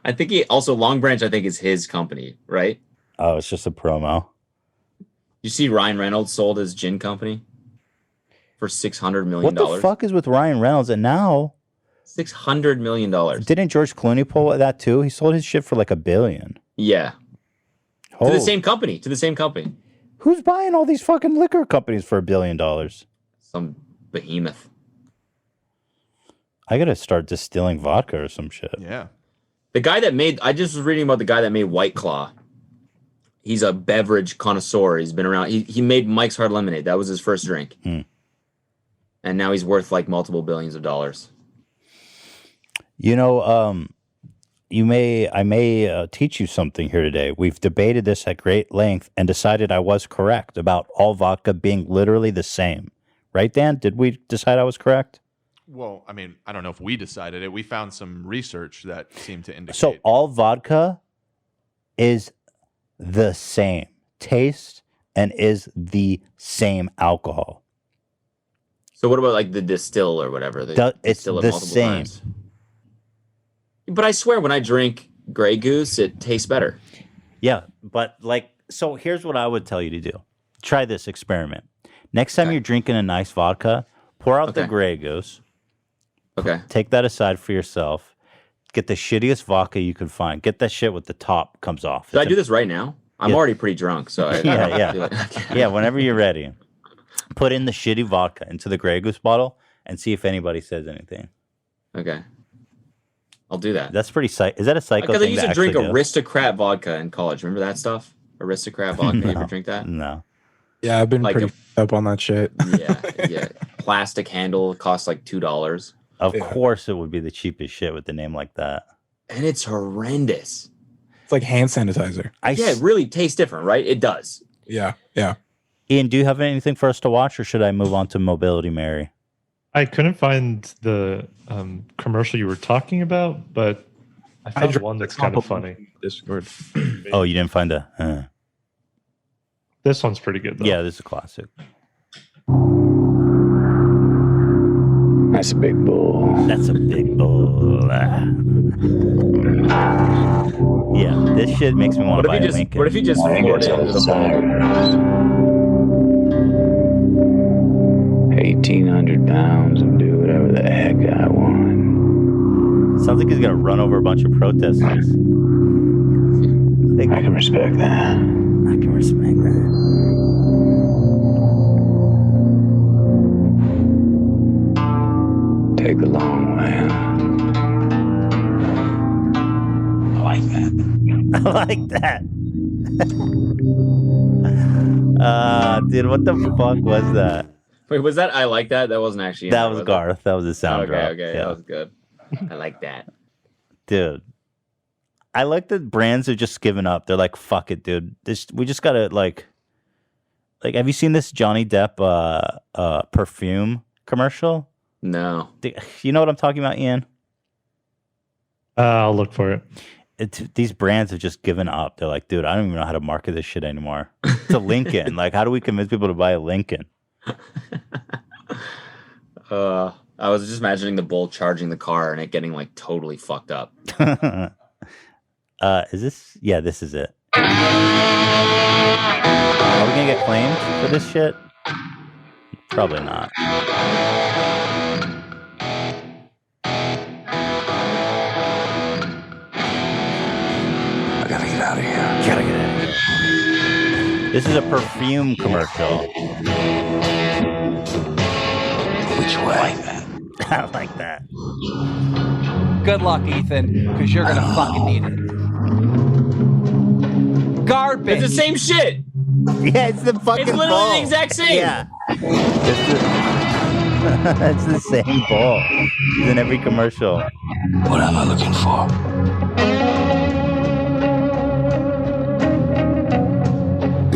I think Long Branch, I think, is his company, right? Oh, it's just a promo. You see Ryan Reynolds sold his gin company for $600 million. What the fuck is with Ryan Reynolds? And now $600 million. Didn't George Clooney pull that too? He sold his shit for like $1 billion. Yeah. Oh. To the same company. Who's buying all these fucking liquor companies for $1 billion? Some behemoth. I gotta start distilling vodka or some shit. Yeah. The guy that made, I just was reading about the guy that made White Claw. He's a beverage connoisseur. He's been around. He made Mike's Hard Lemonade. That was his first drink. And now he's worth like multiple billions of dollars. You know, I may teach you something here today. We've debated this at great length and decided I was correct about all vodka being literally the same. Right, Dan? Did we decide I was correct? Well, I mean, I don't know if we decided it. We found some research that seemed to indicate. So all vodka is the same taste and is the same alcohol. So what about like the distill or whatever? It's the same. Times? But I swear when I drink Grey Goose, it tastes better. Yeah, but like, so here's what I would tell you to do. Try this experiment. Next time you're drinking a nice vodka, pour out the Grey Goose. Okay. Take that aside for yourself. Get the shittiest vodka you can find. Get that shit with the top comes off. Should I do this right now? I'm already pretty drunk, so I yeah, whenever you're ready. Put in the shitty vodka into the Grey Goose bottle and see if anybody says anything. Okay. I'll do that. That's pretty is that a psycho Because thing I used to to drink actually do? Aristocrat vodka in college. Remember that stuff? Aristocrat vodka. You ever drink that? No. Yeah, I've been Like pretty up on that shit. Yeah. Plastic handle costs like $2. Of course it would be the cheapest shit with the name like that. And it's horrendous. It's like hand sanitizer. It really tastes different, right? It does. Yeah. Ian, do you have anything for us to watch, or should I move on to Mobility Mary? I couldn't find the commercial you were talking about, but I found one that's kind of funny. Discord. Oh, you didn't find a... This one's pretty good, though. Yeah, this is a classic. That's a big bull. That's a big bull. Yeah, this shit makes me want to buy a Lincoln. What if you just floored it into the ball? 1,800 pounds and do whatever the heck I want. Sounds like he's gonna run over a bunch of protesters. I can respect that. I can respect that. Take the long way. I like that. I like that. Dude, what the fuck was that? Wait, was that I like that? That wasn't actually. That was Garth. That was a sound drop. Okay, Yeah. that was good. I like that. Dude, I like that brands are just giving up. They're like, fuck it, dude. We just gotta like, have you seen this Johnny Depp perfume commercial? No. You know what I'm talking about, Ian? I'll look for it. These brands have just given up. They're like, dude, I don't even know how to market this shit anymore. It's a Lincoln. Like, how do we convince people to buy a Lincoln? I was just imagining the bull charging the car and it getting like totally fucked up. Is this? Yeah, this is it. Are we gonna get claimed for this shit? Probably not. I gotta get out of here. Gotta get out of here. This is a perfume commercial. Which way? I like that. Good luck, Ethan, because you're gonna fucking need it. Garbage. It's the same shit. Yeah, it's the fucking It's literally ball. the exact same. Yeah. It's the same ball. It's in every commercial. What am I looking for?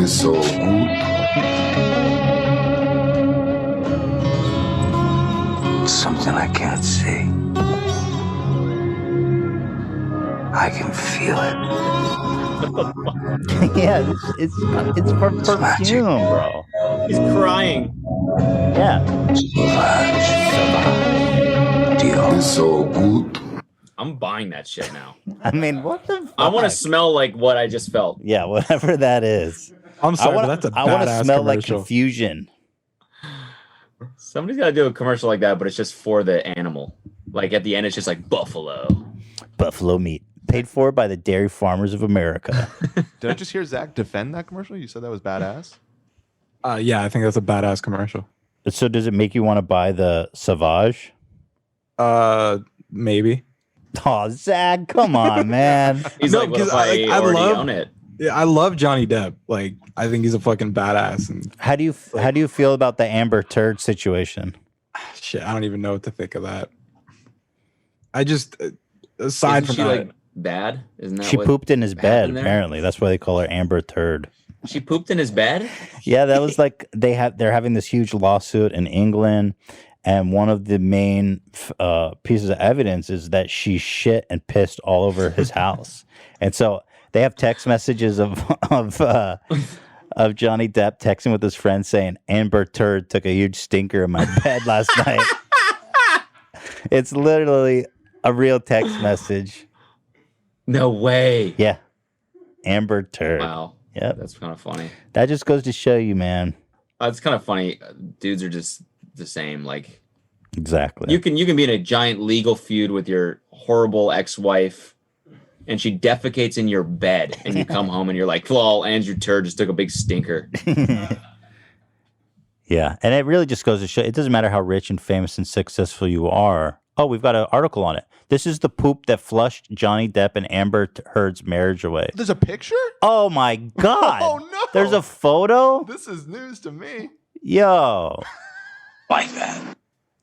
It's so good. Something I can't see. I can feel it. Yeah, it's for perfume, bro. He's crying. Yeah. It's so good. I'm buying that shit now. I mean, what the fuck? I want to smell like what I just felt. Yeah, whatever that is. I'm sorry, I wanna, but that's a I want to badass smell like commercial. confusion. Somebody's got to do a commercial like that, but it's just for the animal. Like at the end, it's just like buffalo. Buffalo meat. Paid for by the dairy farmers of America. Did I just hear Zach defend that commercial? You said that was badass? Yeah, I think that's a badass commercial. So does it make you want to buy the Sauvage? Maybe. Oh, Zach, come on, man. He's like, what if I already own it? Yeah, I love Johnny Depp. Like, I think he's a fucking badass. And How do you feel about the Amber Turd situation? shit, I don't even know what to think of that. I just, aside Isn't from she that, like bad? Isn't that She what pooped in his bed, happened there? apparently. That's why they call her Amber Turd. She pooped in his bed? Yeah, that was like they're having this huge lawsuit in England, and one of the main pieces of evidence is that she shit and pissed all over his house. And so they have text messages of Johnny Depp texting with his friend saying, Amber Turd took a huge stinker in my bed last night. It's literally a real text message. No way. Yeah. Amber Turd. Wow. Yep. That's kind of funny. That just goes to show you, man. It's kind of funny. Dudes are just the same. Like Exactly. you can be in a giant legal feud with your horrible ex-wife, and she defecates in your bed, and you come home and you're like, "Well, Andrew Turd just took a big stinker." Yeah, and it really just goes to show it doesn't matter how rich and famous and successful you are. Oh, we've got an article on it. This is the poop that flushed Johnny Depp and Amber Heard's marriage away. There's a picture? Oh my God. Oh no. There's a photo? This is news to me. Yo. Like that.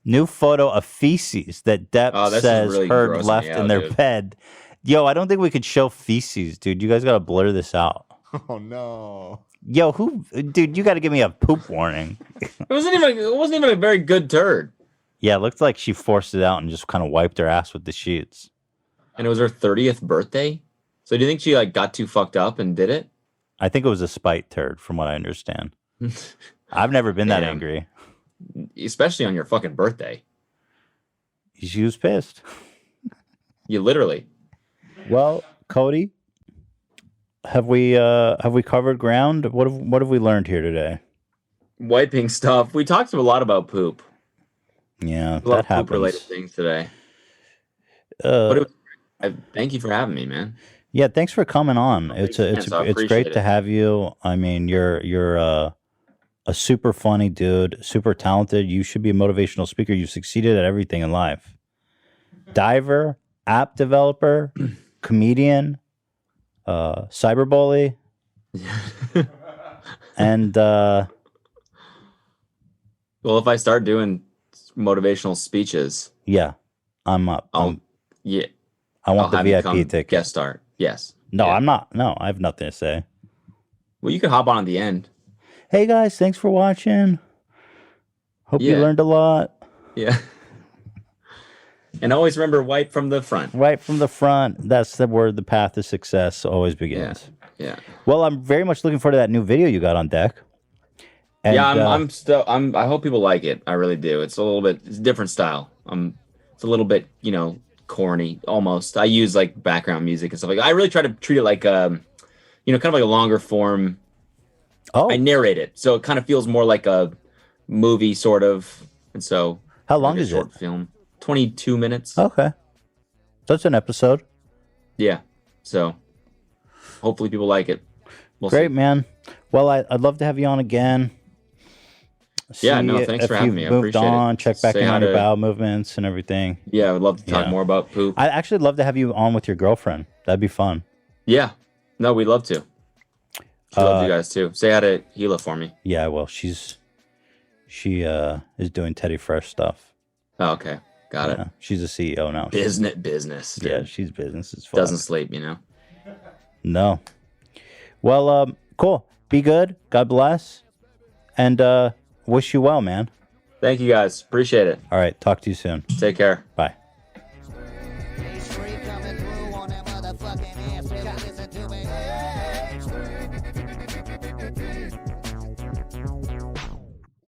New photo of feces that Depp Oh, this is says really Heard grossing left me in out, their dude. bed. Yo, I don't think we could show feces, dude. You guys got to blur this out. Oh no. Yo, dude, you got to give me a poop warning. It wasn't even a very good turd. Yeah, it looked like she forced it out and just kind of wiped her ass with the sheets. And it was her 30th birthday. So do you think she like got too fucked up and did it? I think it was a spite turd, from what I understand. I've never been that Damn. angry. Especially on your fucking birthday. She was pissed. You literally. Well, Cody, have we covered ground? What have we learned here today? Wiping stuff. We talked a lot about poop. Yeah, A lot that of poop related happens. things today. But thank you for having me, man. Yeah, thanks for coming on. It's chance. I it's appreciate great it. to have you. I mean, you're a super funny dude, super talented. You should be a motivational speaker. You've succeeded at everything in life. Diver, app developer, comedian, cyberbully, and Well, if I start doing motivational speeches, yeah, I'm up. I want the have you VIP come ticket. guest star. Yes. No, Yeah. I'm not. No, I have nothing to say. Well, you can hop on at the end. Hey guys, thanks for watching. Hope you Yeah. learned a lot. Yeah. And always remember, wipe from the front. Right from the front. That's the word. The path to success always begins. Yeah. Well, I'm very much looking forward to that new video you got on deck. And, yeah, I hope people like it. I really do. It's it's a different style. It's a little bit, corny almost. I use like background music and stuff like that. I really try to treat it like kind of like a longer form. Oh. I narrate it, so it kind of feels more like a movie sort of. And so how long like a is short it? film? 22 minutes. Okay. So it's an episode. Yeah. So hopefully people like it. We'll Great, see. man. Well, I'd love to have you on again. Yeah, See no, thanks if for having you've me. I moved appreciate on, it. check back Say in hi on your to- bowel movements and everything. Yeah, I would love to talk more about poop. I'd actually love to have you on with your girlfriend. That'd be fun. Yeah. No, we'd love to. She loves you guys too. Say hi to Gila for me. Yeah, well, she is doing Teddy Fresh stuff. Oh, okay. Got it. Yeah, she's a CEO now. Business. Dude. Yeah, she's business as fuck. Doesn't sleep, No. Well, cool. Be good. God bless. And wish you well, man. Thank you guys. Appreciate it. All right. Talk to you soon. Take care. Bye. fucking ass. You gotta listen to me.